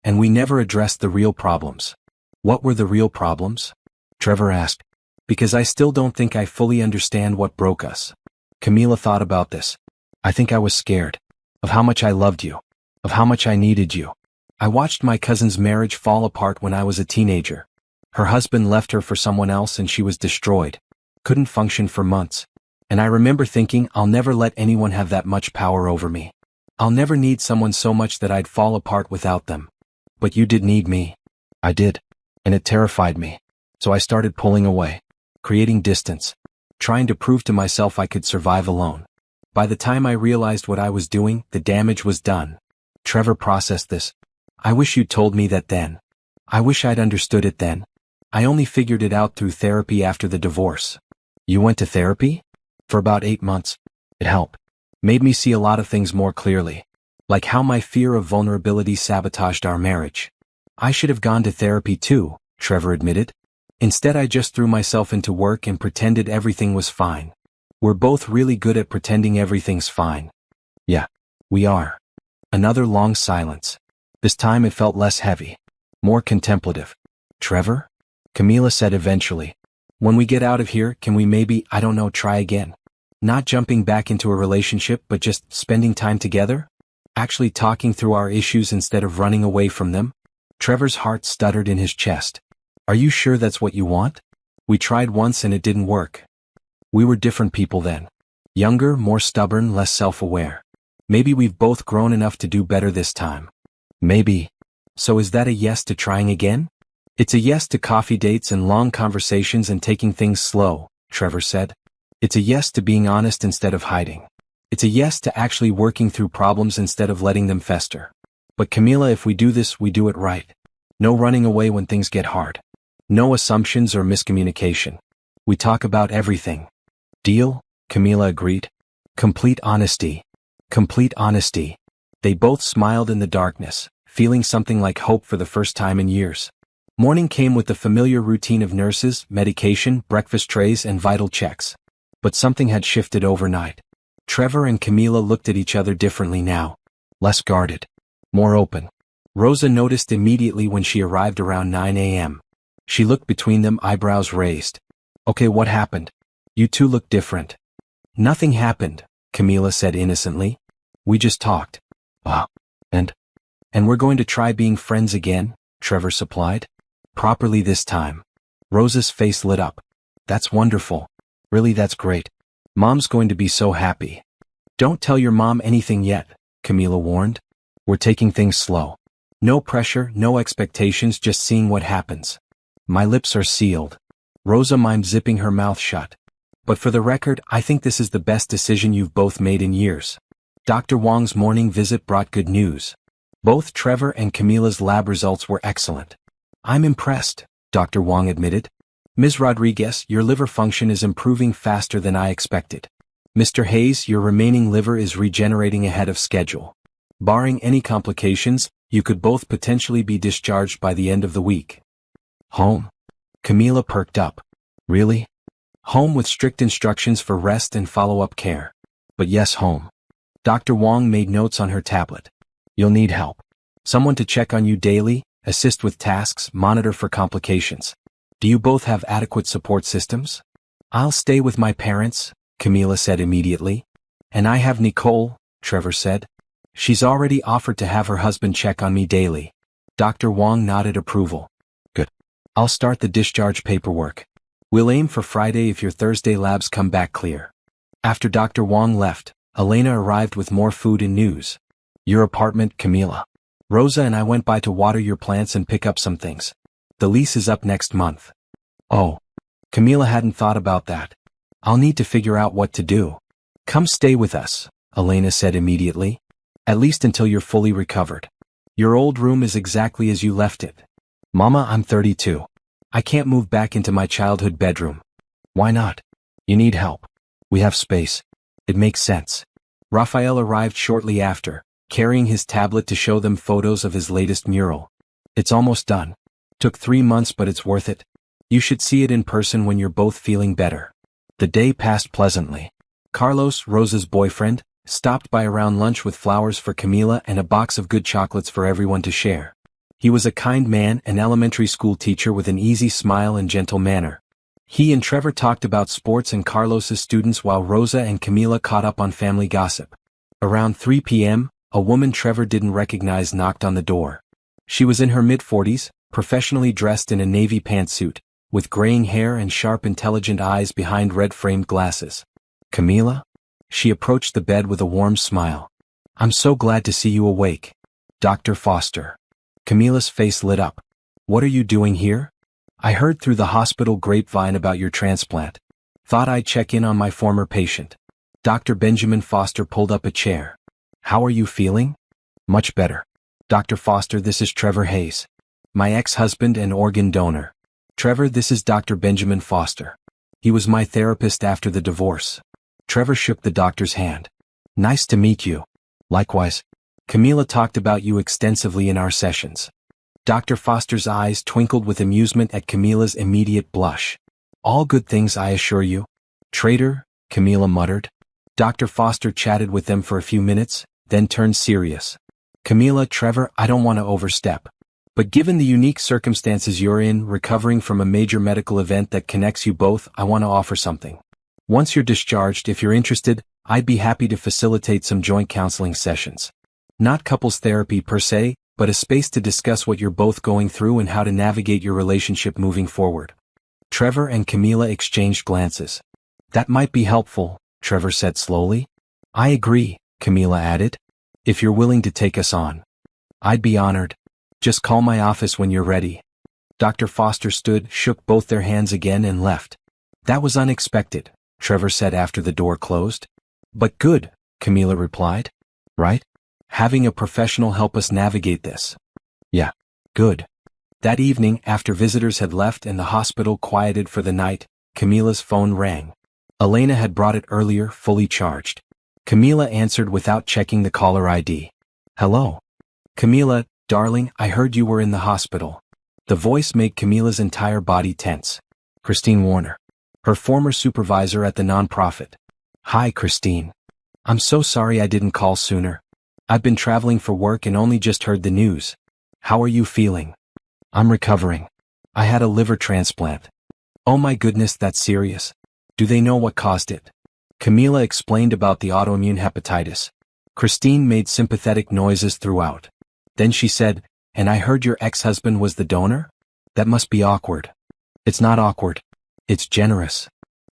And we never addressed the real problems. What were the real problems? Trevor asked. Because I still don't think I fully understand what broke us. Camila thought about this. I think I was scared. Of how much I loved you. Of how much I needed you. I watched my cousin's marriage fall apart when I was a teenager. Her husband left her for someone else and she was destroyed. Couldn't function for months. And I remember thinking, I'll never let anyone have that much power over me. I'll never need someone so much that I'd fall apart without them. But you did need me. I did. And it terrified me. So I started pulling away. Creating distance. Trying to prove to myself I could survive alone. By the time I realized what I was doing, the damage was done. Trevor processed this. I wish you'd told me that then. I wish I'd understood it then. I only figured it out through therapy after the divorce. You went to therapy? For about 8 months. It helped. Made me see a lot of things more clearly. Like how my fear of vulnerability sabotaged our marriage. I should have gone to therapy too, Trevor admitted. Instead I just threw myself into work and pretended everything was fine. We're both really good at pretending everything's fine. Yeah, we are. Another long silence. This time it felt less heavy. More contemplative. Trevor? Camila said eventually. When we get out of here, can we maybe, try again? Not jumping back into a relationship but just spending time together? Actually talking through our issues instead of running away from them? Trevor's heart stuttered in his chest. Are you sure that's what you want? We tried once and it didn't work. We were different people then. Younger, more stubborn, less self-aware. Maybe we've both grown enough to do better this time. Maybe. So is that a yes to trying again? It's a yes to coffee dates and long conversations and taking things slow, Trevor said. It's a yes to being honest instead of hiding. It's a yes to actually working through problems instead of letting them fester. But Camila, if we do this, we do it right. No running away when things get hard. No assumptions or miscommunication. We talk about everything. Deal? Camila agreed. Complete honesty. Complete honesty. They both smiled in the darkness, feeling something like hope for the first time in years. Morning came with the familiar routine of nurses, medication, breakfast trays, and vital checks. But something had shifted overnight. Trevor and Camila looked at each other differently now. Less guarded. More open. Rosa noticed immediately when she arrived around 9 a.m. She looked between them, eyebrows raised. Okay, what happened? You two look different. Nothing happened, Camila said innocently. We just talked. Ah, and we're going to try being friends again, Trevor supplied. Properly this time. Rosa's face lit up. That's wonderful. Really, that's great. Mom's going to be so happy. Don't tell your mom anything yet, Camila warned. We're taking things slow. No pressure, no expectations, just seeing what happens. My lips are sealed. Rosa mimed zipping her mouth shut. But for the record, I think this is the best decision you've both made in years. Dr. Wong's morning visit brought good news. Both Trevor and Camila's lab results were excellent. I'm impressed, Dr. Wong admitted. Ms. Rodriguez, your liver function is improving faster than I expected. Mr. Hayes, your remaining liver is regenerating ahead of schedule. Barring any complications, you could both potentially be discharged by the end of the week. Home? Camila perked up. Really? Home with strict instructions for rest and follow-up care. But yes, home. Dr. Wong made notes on her tablet. You'll need help. Someone to check on you daily, assist with tasks, monitor for complications. Do you both have adequate support systems? I'll stay with my parents, Camila said immediately. And I have Nicole, Trevor said. She's already offered to have her husband check on me daily. Dr. Wong nodded approval. Good. I'll start the discharge paperwork. We'll aim for Friday if your Thursday labs come back clear. After Dr. Wong left, Elena arrived with more food and news. Your apartment, Camila. Rosa and I went by to water your plants and pick up some things. The lease is up next month. Oh. Camila hadn't thought about that. I'll need to figure out what to do. Come stay with us, Elena said immediately. At least until you're fully recovered. Your old room is exactly as you left it. Mama, I'm 32. I can't move back into my childhood bedroom. Why not? You need help. We have space. It makes sense. Raphael arrived shortly after, carrying his tablet to show them photos of his latest mural. It's almost done. Took 3 months, but it's worth it. You should see it in person when you're both feeling better. The day passed pleasantly. Carlos, Rosa's boyfriend, stopped by around lunch with flowers for Camila and a box of good chocolates for everyone to share. He was a kind man, an elementary school teacher with an easy smile and gentle manner. He and Trevor talked about sports and Carlos's students while Rosa and Camila caught up on family gossip. Around 3 p.m., a woman Trevor didn't recognize knocked on the door. She was in her mid-40s, professionally dressed in a navy pantsuit, with graying hair and sharp intelligent eyes behind red-framed glasses. Camila? She approached the bed with a warm smile. I'm so glad to see you awake. Dr. Foster. Camila's face lit up. What are you doing here? I heard through the hospital grapevine about your transplant. Thought I'd check in on my former patient. Dr. Benjamin Foster pulled up a chair. How are you feeling? Much better. Dr. Foster, this is Trevor Hayes. My ex-husband and organ donor. Trevor, this is Dr. Benjamin Foster. He was my therapist after the divorce. Trevor shook the doctor's hand. Nice to meet you. Likewise. Camila talked about you extensively in our sessions. Dr. Foster's eyes twinkled with amusement at Camila's immediate blush. All good things, I assure you. Traitor, Camila muttered. Dr. Foster chatted with them for a few minutes, then turned serious. Camila, Trevor, I don't want to overstep. But given the unique circumstances you're in, recovering from a major medical event that connects you both, I want to offer something. Once you're discharged, if you're interested, I'd be happy to facilitate some joint counseling sessions. Not couples therapy per se, but a space to discuss what you're both going through and how to navigate your relationship moving forward. Trevor and Camila exchanged glances. That might be helpful, Trevor said slowly. I agree, Camila added. If you're willing to take us on. I'd be honored. Just call my office when you're ready. Dr. Foster stood, shook both their hands again and left. That was unexpected, Trevor said after the door closed. But good, Camila replied. Right? Having a professional help us navigate this. Yeah. Good. That evening, after visitors had left and the hospital quieted for the night, Camila's phone rang. Elena had brought it earlier, fully charged. Camila answered without checking the caller ID. Hello. Camila, darling, I heard you were in the hospital. The voice made Camila's entire body tense. Christine Warner. Her former supervisor at the nonprofit. Hi, Christine. I'm so sorry I didn't call sooner. I've been traveling for work and only just heard the news. How are you feeling? I'm recovering. I had a liver transplant. Oh my goodness, that's serious. Do they know what caused it? Camila explained about the autoimmune hepatitis. Christine made sympathetic noises throughout. Then she said, and I heard your ex-husband was the donor? That must be awkward. It's not awkward. It's generous.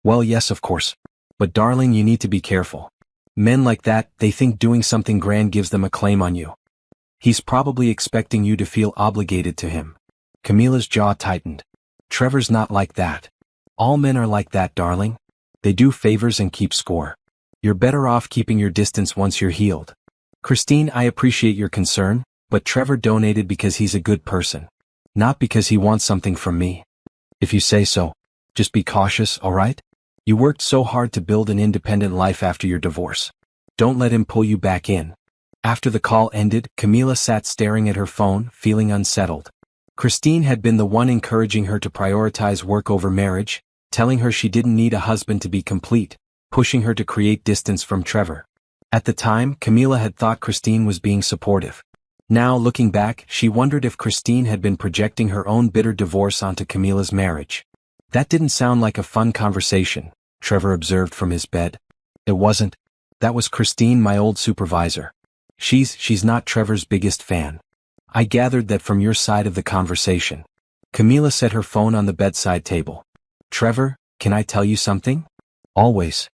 Well, yes, of course. But darling, you need to be careful. Men like that, they think doing something grand gives them a claim on you. He's probably expecting you to feel obligated to him. Camila's jaw tightened. Trevor's not like that. All men are like that, darling. They do favors and keep score. You're better off keeping your distance once you're healed. Christine, I appreciate your concern, but Trevor donated because he's a good person. Not because he wants something from me. If you say so. Just be cautious, alright? You worked so hard to build an independent life after your divorce. Don't let him pull you back in. After the call ended, Camila sat staring at her phone, feeling unsettled. Christine had been the one encouraging her to prioritize work over marriage, telling her she didn't need a husband to be complete, pushing her to create distance from Trevor. At the time, Camila had thought Christine was being supportive. Now, looking back, she wondered if Christine had been projecting her own bitter divorce onto Camila's marriage. That didn't sound like a fun conversation, Trevor observed from his bed. It wasn't. That was Christine, my old supervisor. She's not Trevor's biggest fan. I gathered that from your side of the conversation. Camila set her phone on the bedside table. Trevor, can I tell you something? Always.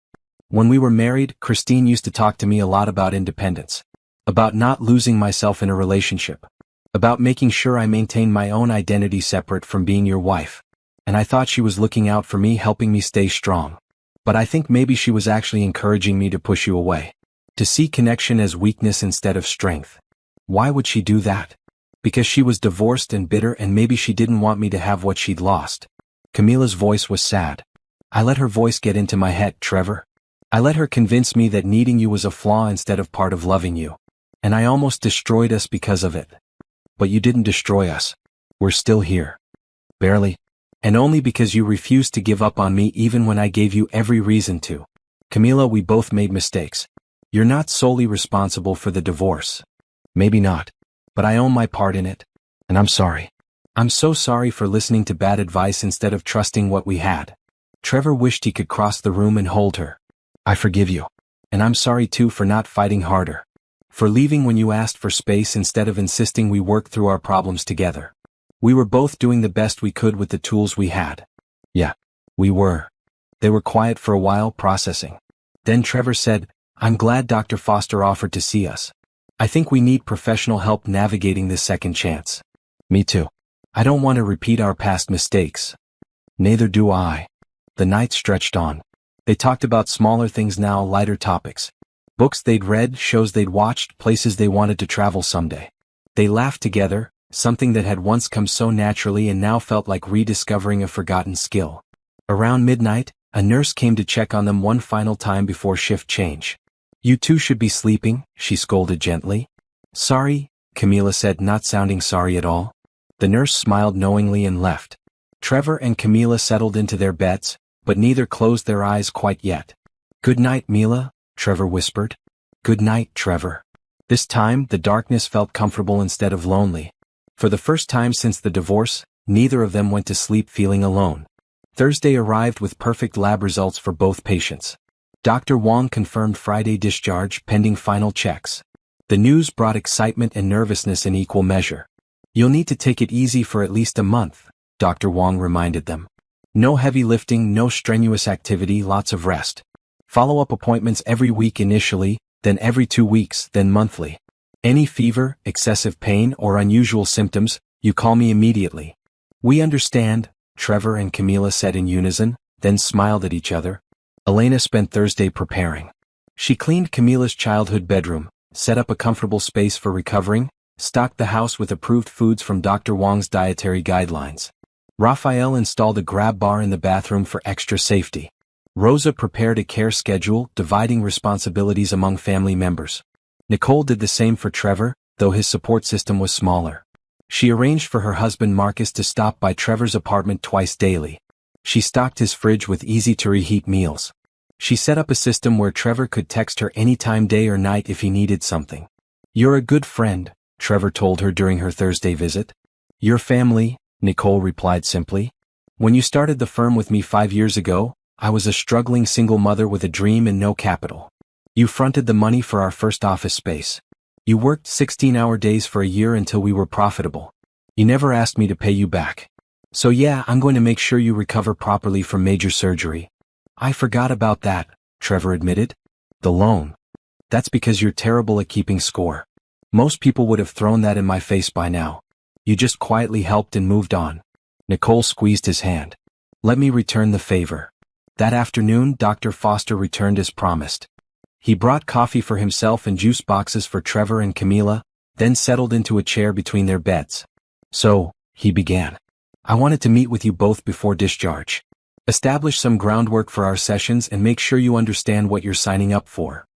When we were married, Christine used to talk to me a lot about independence. About not losing myself in a relationship. About making sure I maintain my own identity separate from being your wife. And I thought she was looking out for me, helping me stay strong. But I think maybe she was actually encouraging me to push you away. To see connection as weakness instead of strength. Why would she do that? Because she was divorced and bitter, and maybe she didn't want me to have what she'd lost. Camila's voice was sad. I let her voice get into my head, Trevor. I let her convince me that needing you was a flaw instead of part of loving you. And I almost destroyed us because of it. But you didn't destroy us. We're still here. Barely. And only because you refused to give up on me even when I gave you every reason to. Camila, we both made mistakes. You're not solely responsible for the divorce. Maybe not. But I own my part in it. And I'm sorry. I'm so sorry for listening to bad advice instead of trusting what we had. Trevor wished he could cross the room and hold her. I forgive you. And I'm sorry too for not fighting harder. For leaving when you asked for space instead of insisting we work through our problems together. We were both doing the best we could with the tools we had. Yeah, we were. They were quiet for a while, processing. Then Trevor said, I'm glad Dr. Foster offered to see us. I think we need professional help navigating this second chance. Me too. I don't want to repeat our past mistakes. Neither do I. The night stretched on. They talked about smaller things now, lighter topics. Books they'd read, shows they'd watched, places they wanted to travel someday. They laughed together, something that had once come so naturally and now felt like rediscovering a forgotten skill. Around midnight, a nurse came to check on them one final time before shift change. You two should be sleeping, she scolded gently. Sorry, Camila said, not sounding sorry at all. The nurse smiled knowingly and left. Trevor and Camila settled into their beds, but neither closed their eyes quite yet. Good night, Mila, Trevor whispered. Good night, Trevor. This time, the darkness felt comfortable instead of lonely. For the first time since the divorce, neither of them went to sleep feeling alone. Thursday arrived with perfect lab results for both patients. Dr. Wong confirmed Friday discharge pending final checks. The news brought excitement and nervousness in equal measure. You'll need to take it easy for at least a month, Dr. Wong reminded them. No heavy lifting, no strenuous activity, lots of rest. Follow-up appointments every week initially, then every 2 weeks, then monthly. Any fever, excessive pain, or unusual symptoms, you call me immediately. We understand, Trevor and Camila said in unison, then smiled at each other. Elena spent Thursday preparing. She cleaned Camila's childhood bedroom, set up a comfortable space for recovering, stocked the house with approved foods from Dr. Wong's dietary guidelines. Raphael installed a grab bar in the bathroom for extra safety. Rosa prepared a care schedule, dividing responsibilities among family members. Nicole did the same for Trevor, though his support system was smaller. She arranged for her husband Marcus to stop by Trevor's apartment twice daily. She stocked his fridge with easy-to-reheat meals. She set up a system where Trevor could text her anytime day or night if he needed something. "You're a good friend," Trevor told her during her Thursday visit. "Your family," Nicole replied simply. "When you started the firm with me 5 years ago, I was a struggling single mother with a dream and no capital. You fronted the money for our first office space. You worked 16-hour days for a year until we were profitable. You never asked me to pay you back. So yeah, I'm going to make sure you recover properly from major surgery." "I forgot about that," Trevor admitted. "The loan. That's because you're terrible at keeping score. Most people would have thrown that in my face by now. You just quietly helped and moved on." Nicole squeezed his hand. "Let me return the favor." That afternoon, Dr. Foster returned as promised. He brought coffee for himself and juice boxes for Trevor and Camila, then settled into a chair between their beds. "So," he began, "I wanted to meet with you both before discharge. Establish some groundwork for our sessions and make sure you understand what you're signing up for."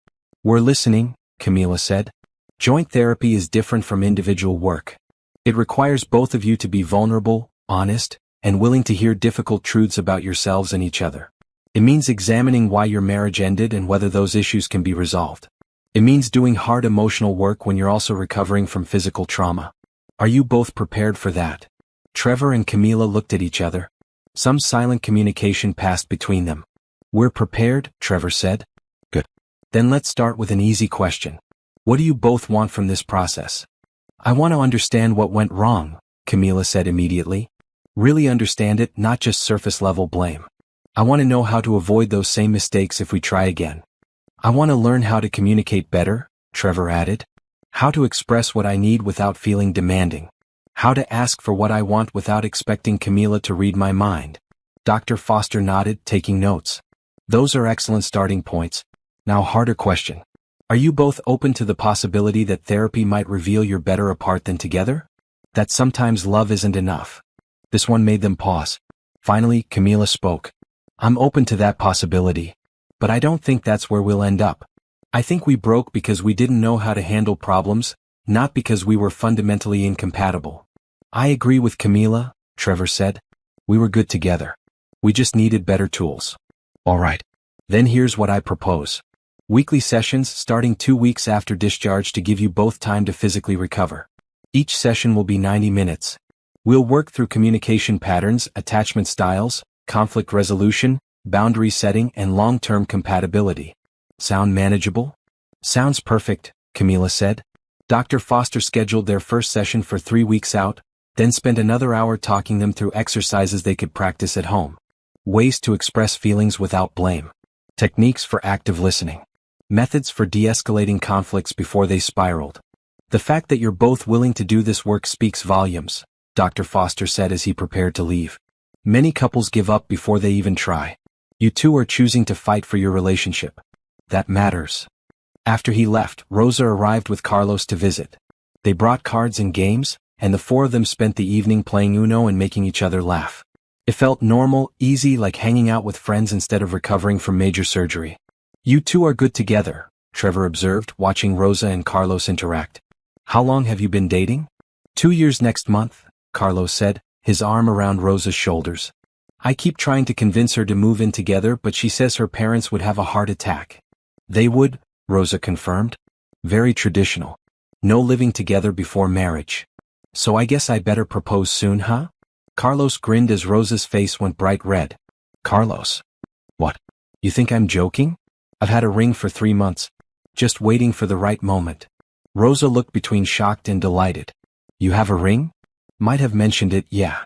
"We're listening," Camila said. "Joint therapy is different from individual work. It requires both of you to be vulnerable, honest, and willing to hear difficult truths about yourselves and each other. It means examining why your marriage ended and whether those issues can be resolved. It means doing hard emotional work when you're also recovering from physical trauma. Are you both prepared for that?" Trevor and Camila looked at each other. Some silent communication passed between them. "We're prepared," Trevor said. "Good. Then let's start with an easy question. What do you both want from this process?" "I want to understand what went wrong," Camila said immediately. "Really understand it, not just surface-level blame. I want to know how to avoid those same mistakes if we try again." "I want to learn how to communicate better," Trevor added. "How to express what I need without feeling demanding. How to ask for what I want without expecting Camila to read my mind." Dr. Foster nodded, taking notes. "Those are excellent starting points. Now, harder question. Are you both open to the possibility that therapy might reveal you're better apart than together? That sometimes love isn't enough?" This one made them pause. Finally, Camila spoke. "I'm open to that possibility. But I don't think that's where we'll end up. I think we broke because we didn't know how to handle problems, not because we were fundamentally incompatible." "I agree with Camila," Trevor said. "We were good together. We just needed better tools." "All right. Then here's what I propose. Weekly sessions starting 2 weeks after discharge to give you both time to physically recover. Each session will be 90 minutes. We'll work through communication patterns, attachment styles, conflict resolution, boundary setting, and long-term compatibility. Sound manageable?" "Sounds perfect," Camila said. Dr. Foster scheduled their first session for 3 weeks out, then spent another hour talking them through exercises they could practice at home. Ways to express feelings without blame. Techniques for active listening. Methods for de-escalating conflicts before they spiraled. "The fact that you're both willing to do this work speaks volumes," Dr. Foster said as he prepared to leave. "Many couples give up before they even try. You two are choosing to fight for your relationship. That matters." After he left, Rosa arrived with Carlos to visit. They brought cards and games, and the four of them spent the evening playing Uno and making each other laugh. It felt normal, easy, like hanging out with friends instead of recovering from major surgery. "You two are good together," Trevor observed, watching Rosa and Carlos interact. "How long have you been dating?" 2 years next month, Carlos said, his arm around Rosa's shoulders. "I keep trying to convince her to move in together, but she says her parents would have a heart attack." "They would," Rosa confirmed. "Very traditional. No living together before marriage. So I guess I better propose soon, huh?" Carlos grinned as Rosa's face went bright red. "Carlos. What? You think I'm joking? I've had a ring for 3 months. Just waiting for the right moment." Rosa looked between shocked and delighted. "You have a ring? Might have mentioned it, yeah."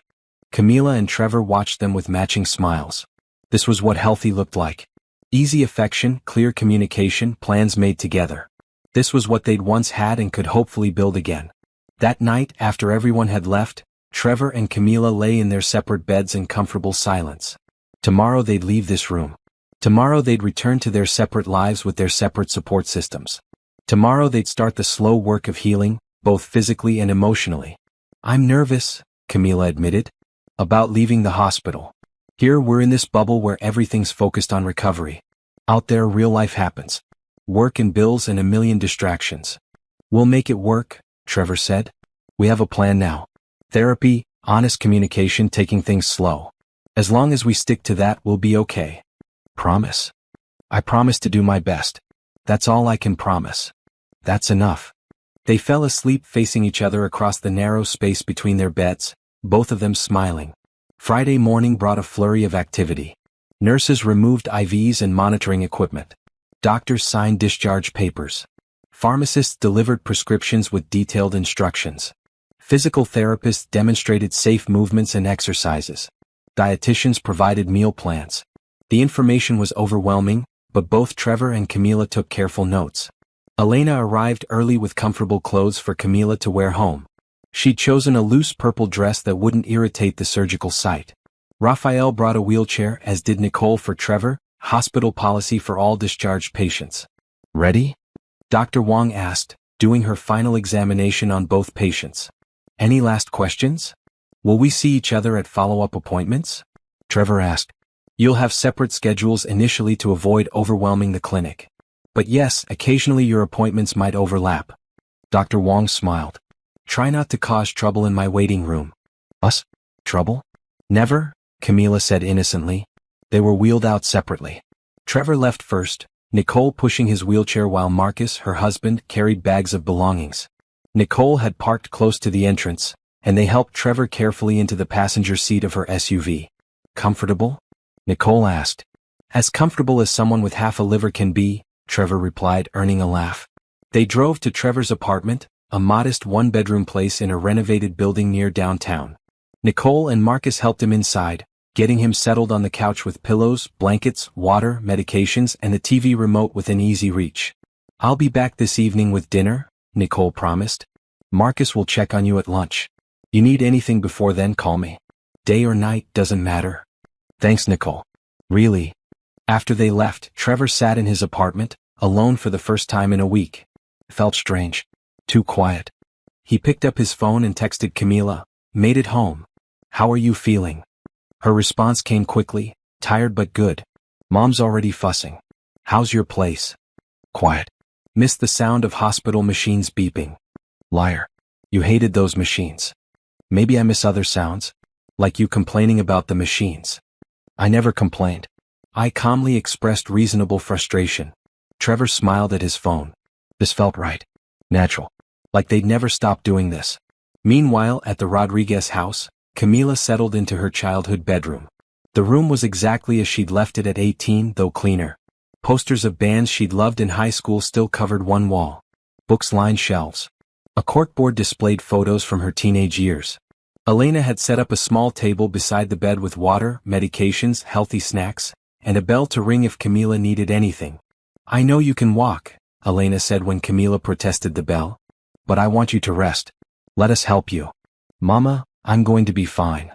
Camila and Trevor watched them with matching smiles. This was what healthy looked like. Easy affection, clear communication, plans made together. This was what they'd once had and could hopefully build again. That night, after everyone had left, Trevor and Camila lay in their separate beds in comfortable silence. Tomorrow they'd leave this room. Tomorrow they'd return to their separate lives with their separate support systems. Tomorrow they'd start the slow work of healing, both physically and emotionally. I'm nervous, Camila admitted, about leaving the hospital. Here we're in this bubble where everything's focused on recovery. Out there real life happens. Work and bills and a million distractions. We'll make it work, Trevor said. We have a plan now. Therapy, honest communication, taking things slow. As long as we stick to that, we'll be okay. Promise? I promise to do my best. That's all I can promise. That's enough. They fell asleep facing each other across the narrow space between their beds, both of them smiling. Friday morning brought a flurry of activity. Nurses removed IVs and monitoring equipment. Doctors signed discharge papers. Pharmacists delivered prescriptions with detailed instructions. Physical therapists demonstrated safe movements and exercises. Dietitians provided meal plans. The information was overwhelming, but both Trevor and Camila took careful notes. Elena arrived early with comfortable clothes for Camila to wear home. She'd chosen a loose purple dress that wouldn't irritate the surgical site. Raphael brought a wheelchair, as did Nicole for Trevor, hospital policy for all discharged patients. Ready? Dr. Wong asked, doing her final examination on both patients. Any last questions? Will we see each other at follow-up appointments? Trevor asked. You'll have separate schedules initially to avoid overwhelming the clinic. But yes, occasionally your appointments might overlap. Dr. Wong smiled. Try not to cause trouble in my waiting room. Us? Trouble? Never, Camila said innocently. They were wheeled out separately. Trevor left first, Nicole pushing his wheelchair while Marcus, her husband, carried bags of belongings. Nicole had parked close to the entrance, and they helped Trevor carefully into the passenger seat of her SUV. Comfortable? Nicole asked. As comfortable as someone with half a liver can be, Trevor replied, earning a laugh. They drove to Trevor's apartment, a modest one-bedroom place in a renovated building near downtown. Nicole and Marcus helped him inside, getting him settled on the couch with pillows, blankets, water, medications, and a TV remote within easy reach. I'll be back this evening with dinner, Nicole promised. Marcus will check on you at lunch. You need anything before then, call me. Day or night, doesn't matter. Thanks, Nicole. Really? After they left, Trevor sat in his apartment, alone for the first time in a week. Felt strange. Too quiet. He picked up his phone and texted Camila, made it home. How are you feeling? Her response came quickly, tired but good. Mom's already fussing. How's your place? Quiet. Missed the sound of hospital machines beeping. Liar. You hated those machines. Maybe I miss other sounds? Like you complaining about the machines. I never complained. I calmly expressed reasonable frustration. Trevor smiled at his phone. This felt right. Natural. Like they'd never stop doing this. Meanwhile, at the Rodriguez house, Camila settled into her childhood bedroom. The room was exactly as she'd left it at 18, though cleaner. Posters of bands she'd loved in high school still covered one wall. Books lined shelves. A corkboard displayed photos from her teenage years. Elena had set up a small table beside the bed with water, medications, healthy snacks, and a bell to ring if Camila needed anything. I know you can walk, Elena said when Camila protested the bell. But I want you to rest. Let us help you. Mama, I'm going to be fine.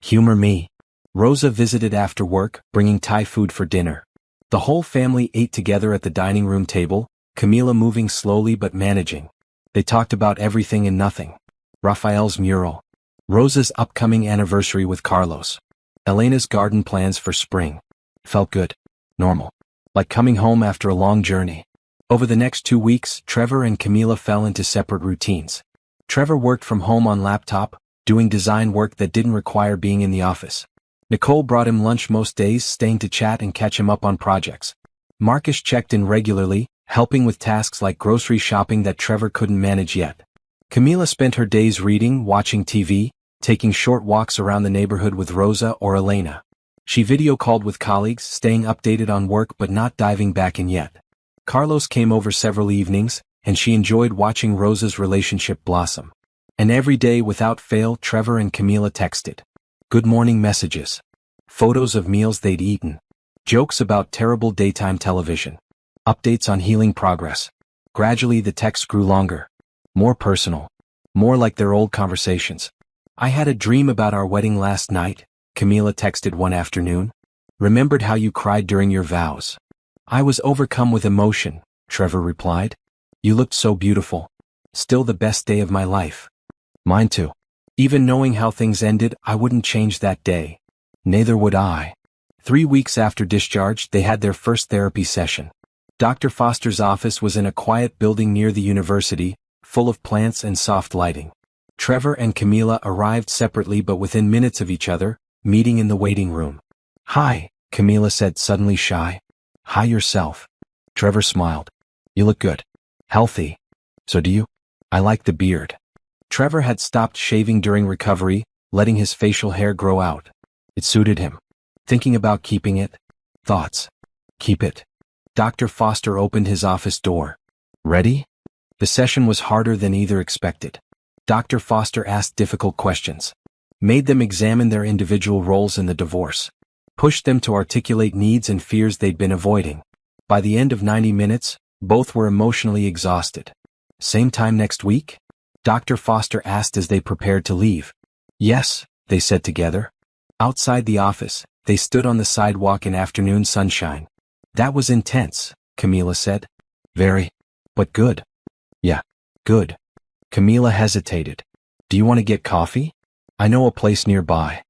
Humor me. Rosa visited after work, bringing Thai food for dinner. The whole family ate together at the dining room table, Camila moving slowly but managing. They talked about everything and nothing. Raphael's mural. Rosa's upcoming anniversary with Carlos. Elena's garden plans for spring. Felt good. Normal. Like coming home after a long journey. Over the next 2 weeks, Trevor and Camila fell into separate routines. Trevor worked from home on laptop, doing design work that didn't require being in the office. Nicole brought him lunch most days, staying to chat and catch him up on projects. Marcus checked in regularly, helping with tasks like grocery shopping that Trevor couldn't manage yet. Camila spent her days reading, watching TV, taking short walks around the neighborhood with Rosa or Elena. She video called with colleagues, staying updated on work but not diving back in yet. Carlos came over several evenings, and she enjoyed watching Rosa's relationship blossom. And every day without fail, Trevor and Camila texted. Good morning messages. Photos of meals they'd eaten. Jokes about terrible daytime television. Updates on healing progress. Gradually the texts grew longer. More personal. More like their old conversations. I had a dream about our wedding last night, Camila texted one afternoon. Remembered how you cried during your vows. I was overcome with emotion, Trevor replied. You looked so beautiful. Still the best day of my life. Mine too. Even knowing how things ended, I wouldn't change that day. Neither would I. 3 weeks after discharge, they had their first therapy session. Dr. Foster's office was in a quiet building near the university, full of plants and soft lighting. Trevor and Camila arrived separately but within minutes of each other, meeting in the waiting room. Hi, Camila said, suddenly shy. Hi yourself. Trevor smiled. You look good. Healthy. So do you? I like the beard. Trevor had stopped shaving during recovery, letting his facial hair grow out. It suited him. Thinking about keeping it? Thoughts. Keep it. Dr. Foster opened his office door. Ready? The session was harder than either expected. Dr. Foster asked difficult questions. Made them examine their individual roles in the divorce. Pushed them to articulate needs and fears they'd been avoiding. By the end of 90 minutes, both were emotionally exhausted. Same time next week? Dr. Foster asked as they prepared to leave. Yes, they said together. Outside the office, they stood on the sidewalk in afternoon sunshine. That was intense, Camila said. Very. But good. Yeah, good. Camila hesitated. Do you want to get coffee? I know a place nearby.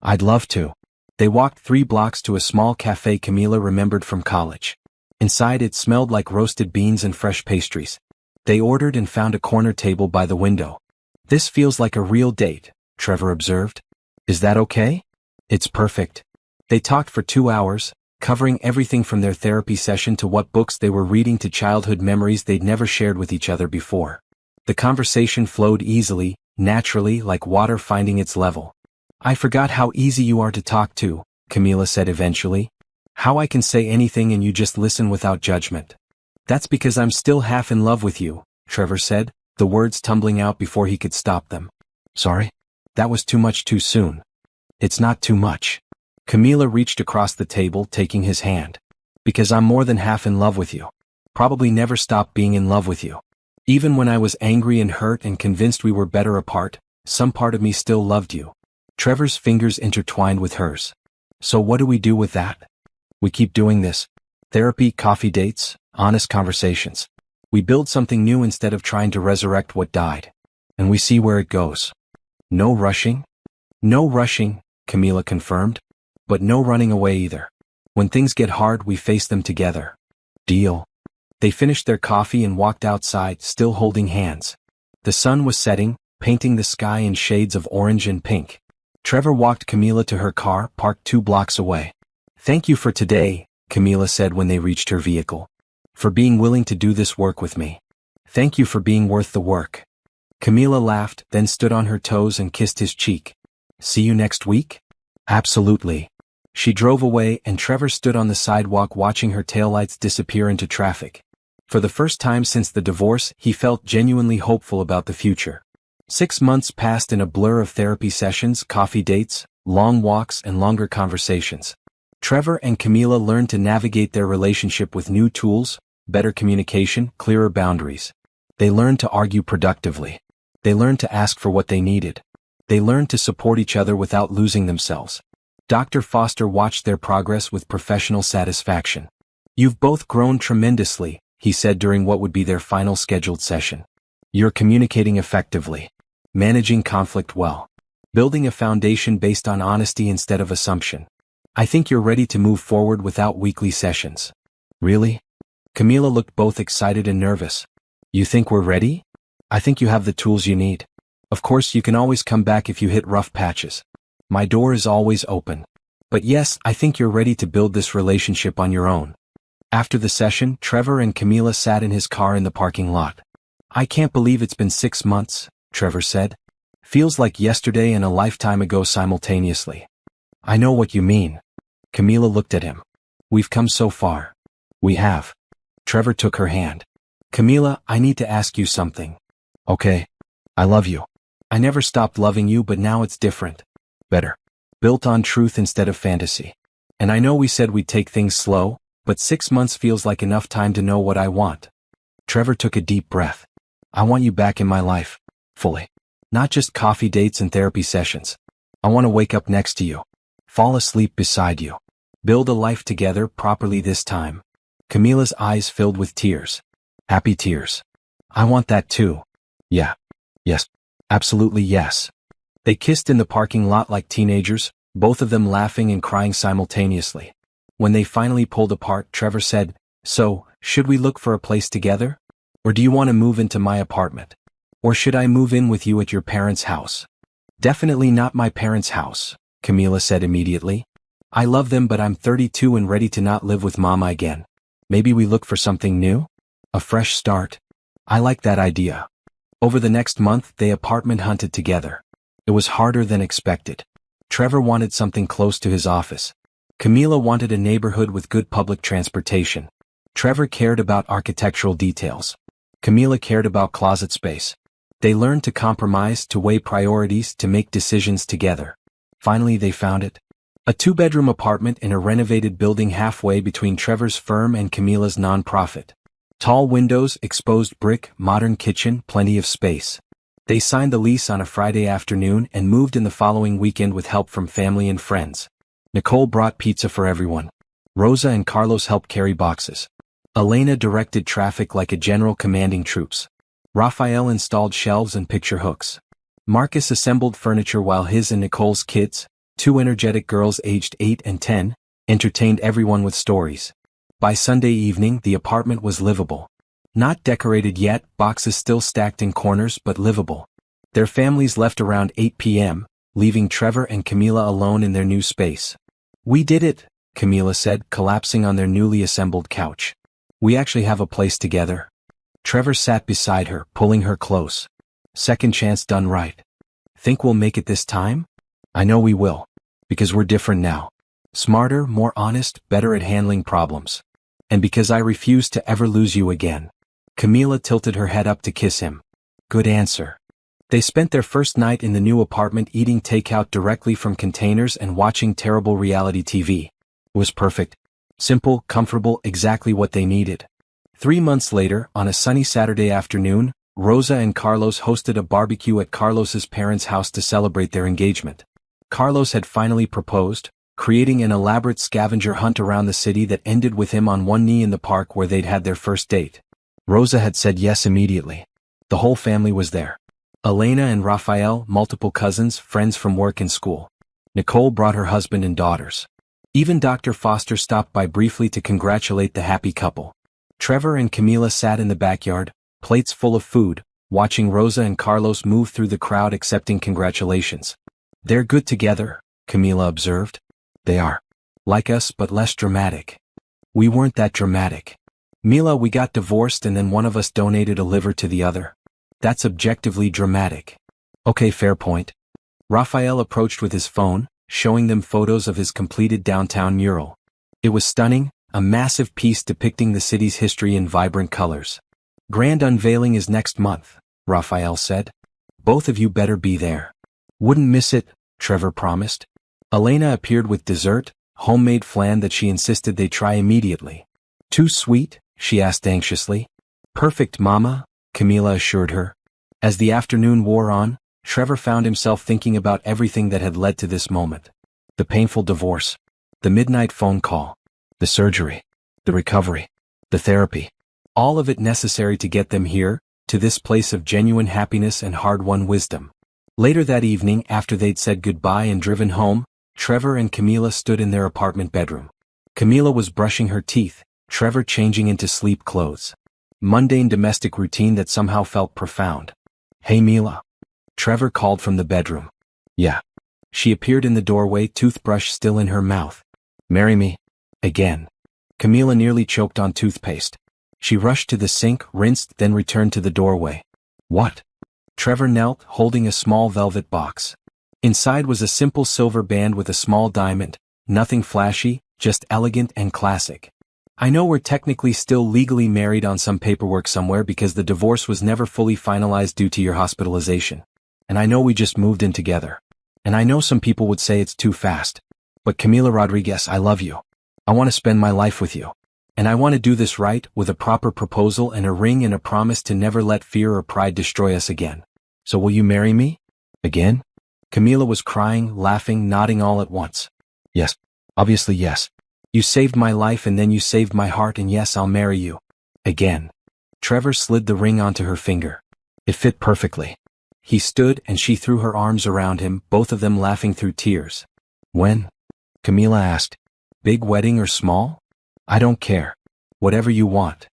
I'd love to. They walked 3 blocks to a small cafe Camila remembered from college. Inside it smelled like roasted beans and fresh pastries. They ordered and found a corner table by the window. This feels like a real date, Trevor observed. Is that okay? It's perfect. They talked for 2 hours, covering everything from their therapy session to what books they were reading to childhood memories they'd never shared with each other before. The conversation flowed easily, naturally, like water finding its level. I forgot how easy you are to talk to, Camila said eventually. How I can say anything and you just listen without judgment. That's because I'm still half in love with you, Trevor said, the words tumbling out before he could stop them. Sorry? That was too much too soon. It's not too much. Camila reached across the table, taking his hand. Because I'm more than half in love with you. Probably never stopped being in love with you. Even when I was angry and hurt and convinced we were better apart, some part of me still loved you. Trevor's fingers intertwined with hers. So what do we do with that? We keep doing this. Therapy, coffee dates, honest conversations. We build something new instead of trying to resurrect what died. And we see where it goes. No rushing? No rushing, Camila confirmed. But no running away either. When things get hard, we face them together. Deal. They finished their coffee and walked outside, still holding hands. The sun was setting, painting the sky in shades of orange and pink. Trevor walked Camila to her car, parked 2 blocks away. Thank you for today, Camila said when they reached her vehicle. For being willing to do this work with me. Thank you for being worth the work. Camila laughed, then stood on her toes and kissed his cheek. See you next week? Absolutely. She drove away and Trevor stood on the sidewalk watching her taillights disappear into traffic. For the first time since the divorce, he felt genuinely hopeful about the future. 6 months passed in a blur of therapy sessions, coffee dates, long walks, and longer conversations. Trevor and Camila learned to navigate their relationship with new tools, better communication, clearer boundaries. They learned to argue productively. They learned to ask for what they needed. They learned to support each other without losing themselves. Dr. Foster watched their progress with professional satisfaction. You've both grown tremendously, he said during what would be their final scheduled session. You're communicating effectively. Managing conflict well. Building a foundation based on honesty instead of assumption. I think you're ready to move forward without weekly sessions. Really? Camila looked both excited and nervous. You think we're ready? I think you have the tools you need. Of course, you can always come back if you hit rough patches. My door is always open. But yes, I think you're ready to build this relationship on your own. After the session, Trevor and Camila sat in his car in the parking lot. I can't believe it's been 6 months, Trevor said. Feels like yesterday and a lifetime ago simultaneously. I know what you mean. Camila looked at him. We've come so far. We have. Trevor took her hand. Camila, I need to ask you something. Okay. I love you. I never stopped loving you, but now it's different. Better. Built on truth instead of fantasy. And I know we said we'd take things slow, but 6 months feels like enough time to know what I want. Trevor took a deep breath. I want you back in my life. Fully. Not just coffee dates and therapy sessions. I want to wake up next to you. Fall asleep beside you. Build a life together properly this time. Camila's eyes filled with tears. Happy tears. I want that too. Yeah. Yes. Absolutely yes. They kissed in the parking lot like teenagers, both of them laughing and crying simultaneously. When they finally pulled apart, Trevor said, "So, should we look for a place together? Or do you want to move into my apartment? Or should I move in with you at your parents' house?" "Definitely not my parents' house," Camila said immediately. "I love them, but I'm 32 and ready to not live with Mama again. Maybe we look for something new? A fresh start? I like that idea." Over the next month, they apartment hunted together. It was harder than expected. Trevor wanted something close to his office. Camila wanted a neighborhood with good public transportation. Trevor cared about architectural details. Camila cared about closet space. They learned to compromise, to weigh priorities, to make decisions together. Finally, they found it. A 2-bedroom apartment in a renovated building halfway between Trevor's firm and Camila's nonprofit. Tall windows, exposed brick, modern kitchen, plenty of space. They signed the lease on a Friday afternoon and moved in the following weekend with help from family and friends. Nicole brought pizza for everyone. Rosa and Carlos helped carry boxes. Elena directed traffic like a general commanding troops. Raphael installed shelves and picture hooks. Marcus assembled furniture while his and Nicole's kids, 2 energetic girls aged 8 and 10, entertained everyone with stories. By Sunday evening, the apartment was livable. Not decorated yet, boxes still stacked in corners, but livable. Their families left around 8 p.m., leaving Trevor and Camila alone in their new space. "We did it," Camila said, collapsing on their newly assembled couch. "We actually have a place together." Trevor sat beside her, pulling her close. "Second chance done right. Think we'll make it this time?" "I know we will. Because we're different now. Smarter, more honest, better at handling problems. And because I refuse to ever lose you again." Camila tilted her head up to kiss him. "Good answer." They spent their first night in the new apartment eating takeout directly from containers and watching terrible reality TV. It was perfect. Simple, comfortable, exactly what they needed. 3 months later, on a sunny Saturday afternoon, Rosa and Carlos hosted a barbecue at Carlos's parents' house to celebrate their engagement. Carlos had finally proposed, creating an elaborate scavenger hunt around the city that ended with him on one knee in the park where they'd had their first date. Rosa had said yes immediately. The whole family was there. Elena and Raphael, multiple cousins, friends from work and school. Nicole brought her husband and daughters. Even Dr. Foster stopped by briefly to congratulate the happy couple. Trevor and Camila sat in the backyard, plates full of food, watching Rosa and Carlos move through the crowd accepting congratulations. "They're good together," Camila observed. "They are. Like us, but less dramatic." "We weren't that dramatic. Mila, we got divorced and then one of us donated a liver to the other. That's objectively dramatic." "Okay, fair point." Raphael approached with his phone, showing them photos of his completed downtown mural. It was stunning, a massive piece depicting the city's history in vibrant colors. "Grand unveiling is next month," Raphael said. "Both of you better be there." "Wouldn't miss it," Trevor promised. Elena appeared with dessert, homemade flan that she insisted they try immediately. "Too sweet?" she asked anxiously. "Perfect, Mama," Camila assured her. As the afternoon wore on, Trevor found himself thinking about everything that had led to this moment. The painful divorce. The midnight phone call. The surgery. The recovery. The therapy. All of it necessary to get them here, to this place of genuine happiness and hard-won wisdom. Later that evening, after they'd said goodbye and driven home, Trevor and Camila stood in their apartment bedroom. Camila was brushing her teeth, Trevor changing into sleep clothes. Mundane domestic routine that somehow felt profound. "Hey Mila." Trevor called from the bedroom. "Yeah." She appeared in the doorway, toothbrush still in her mouth. "Marry me." Again. Camila nearly choked on toothpaste. She rushed to the sink, rinsed, then returned to the doorway. "What?" Trevor knelt, holding a small velvet box. Inside was a simple silver band with a small diamond, nothing flashy, just elegant and classic. "I know we're technically still legally married on some paperwork somewhere because the divorce was never fully finalized due to your hospitalization. And I know we just moved in together. And I know some people would say it's too fast. But Camila Rodriguez, I love you. I want to spend my life with you. And I want to do this right, with a proper proposal and a ring and a promise to never let fear or pride destroy us again. So will you marry me?" "Again?" Camila was crying, laughing, nodding all at once. "Yes. Obviously yes." You saved my life and then you saved my heart, and yes, I'll marry you. Again. Trevor slid the ring onto her finger. It fit perfectly. He stood and she threw her arms around him, both of them laughing through tears. When? Camila asked. Big wedding or small? I don't care. Whatever you want.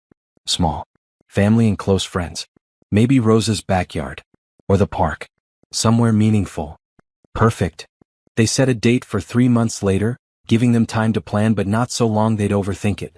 Small. Family and close friends. Maybe Rosa's backyard. Or the park. Somewhere meaningful. Perfect. They set a date for 3 months later, giving them time to plan, but not so long they'd overthink it.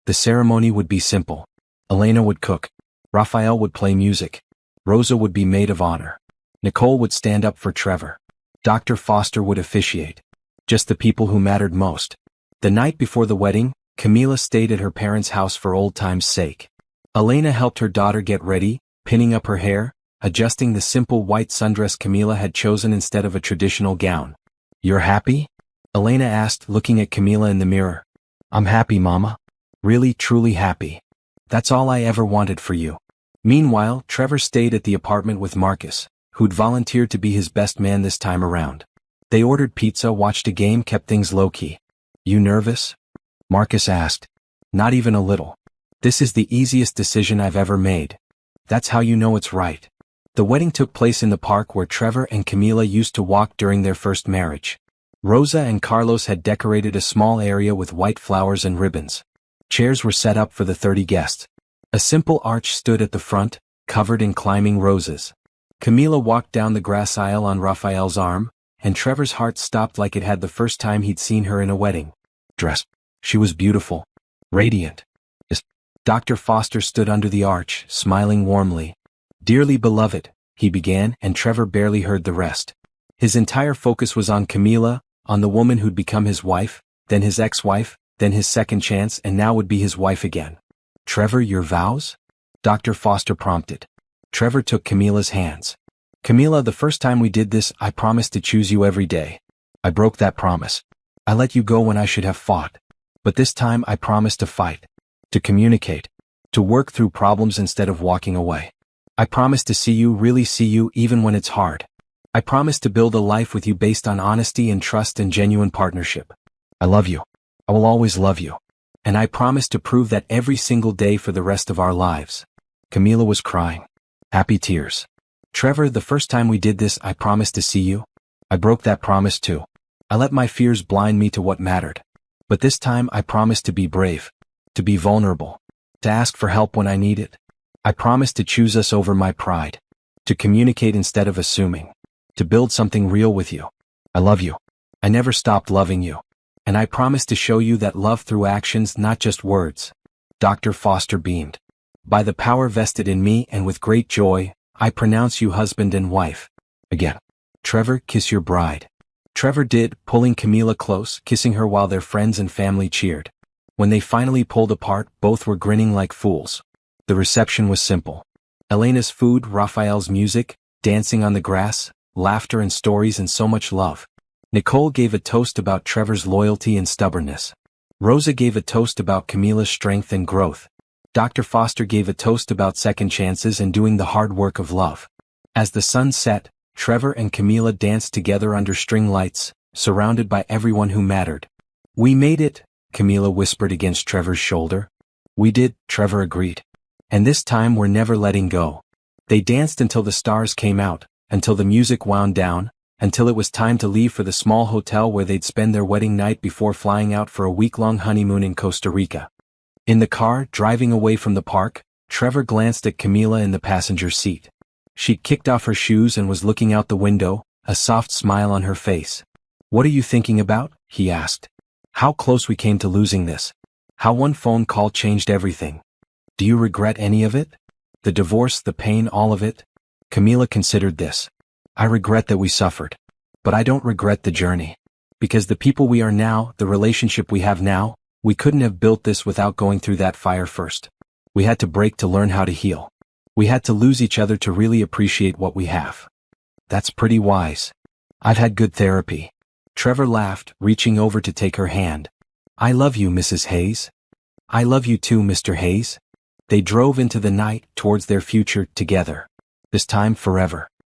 The ceremony would be simple. Elena would cook. Raphael would play music. Rosa would be maid of honor. Nicole would stand up for Trevor. Dr. Foster would officiate. Just the people who mattered most. The night before the wedding, Camila stayed at her parents' house for old time's sake. Elena helped her daughter get ready, pinning up her hair, adjusting the simple white sundress Camila had chosen instead of a traditional gown. You're happy? Elena asked, looking at Camila in the mirror. I'm happy, Mama. Really, truly happy. That's all I ever wanted for you. Meanwhile, Trevor stayed at the apartment with Marcus, who'd volunteered to be his best man this time around. They ordered pizza, watched a game, kept things low-key. You nervous? Marcus asked. Not even a little. This is the easiest decision I've ever made. That's how you know it's right. The wedding took place in the park where Trevor and Camila used to walk during their first marriage. Rosa and Carlos had decorated a small area with white flowers and ribbons. Chairs were set up for the 30 guests. A simple arch stood at the front, covered in climbing roses. Camila walked down the grass aisle on Raphael's arm, and Trevor's heart stopped like it had the first time he'd seen her in a wedding dress. She was beautiful. Radiant. Dr. Foster stood under the arch, smiling warmly. Dearly beloved, he began, and Trevor barely heard the rest. His entire focus was on Camila, on the woman who'd become his wife, then his ex-wife, then his second chance, and now would be his wife again. Trevor, your vows? Dr. Foster prompted. Trevor took Camila's hands. Camila, the first time we did this, I promised to choose you every day. I broke that promise. I let you go when I should have fought. But this time I promised to fight. To communicate. To work through problems instead of walking away. I promise to see you, really see you, even when it's hard. I promise to build a life with you based on honesty and trust and genuine partnership. I love you. I will always love you. And I promise to prove that every single day for the rest of our lives. Camila was crying. Happy tears. Trevor, the first time we did this, I promised to see you. I broke that promise too. I let my fears blind me to what mattered. But this time I promised to be brave. To be vulnerable. To ask for help when I need it. I promised to choose us over my pride. To communicate instead of assuming. To build something real with you. I love you. I never stopped loving you. And I promise to show you that love through actions, not just words. Dr. Foster beamed. By the power vested in me and with great joy, I pronounce you husband and wife. Again. Trevor, kiss your bride. Trevor did, pulling Camila close, kissing her while their friends and family cheered. When they finally pulled apart, both were grinning like fools. The reception was simple. Elena's food, Raphael's music, dancing on the grass, laughter and stories, and so much love. Nicole gave a toast about Trevor's loyalty and stubbornness. Rosa gave a toast about Camila's strength and growth. Dr. Foster gave a toast about second chances and doing the hard work of love. As the sun set, Trevor and Camila danced together under string lights, surrounded by everyone who mattered. We made it, Camila whispered against Trevor's shoulder. We did, Trevor agreed. And this time we're never letting go. They danced until the stars came out, until the music wound down, until it was time to leave for the small hotel where they'd spend their wedding night before flying out for a week-long honeymoon in Costa Rica. In the car, driving away from the park, Trevor glanced at Camila in the passenger seat. She'd kicked off her shoes and was looking out the window, a soft smile on her face. What are you thinking about? He asked. How close we came to losing this. How one phone call changed everything. Do you regret any of it? The divorce, the pain, all of it? Camila considered this. I regret that we suffered. But I don't regret the journey. Because the people we are now, the relationship we have now, we couldn't have built this without going through that fire first. We had to break to learn how to heal. We had to lose each other to really appreciate what we have. That's pretty wise. I've had good therapy. Trevor laughed, reaching over to take her hand. I love you, Mrs. Hayes. I love you too, Mr. Hayes. They drove into the night, towards their future, together. This time forever.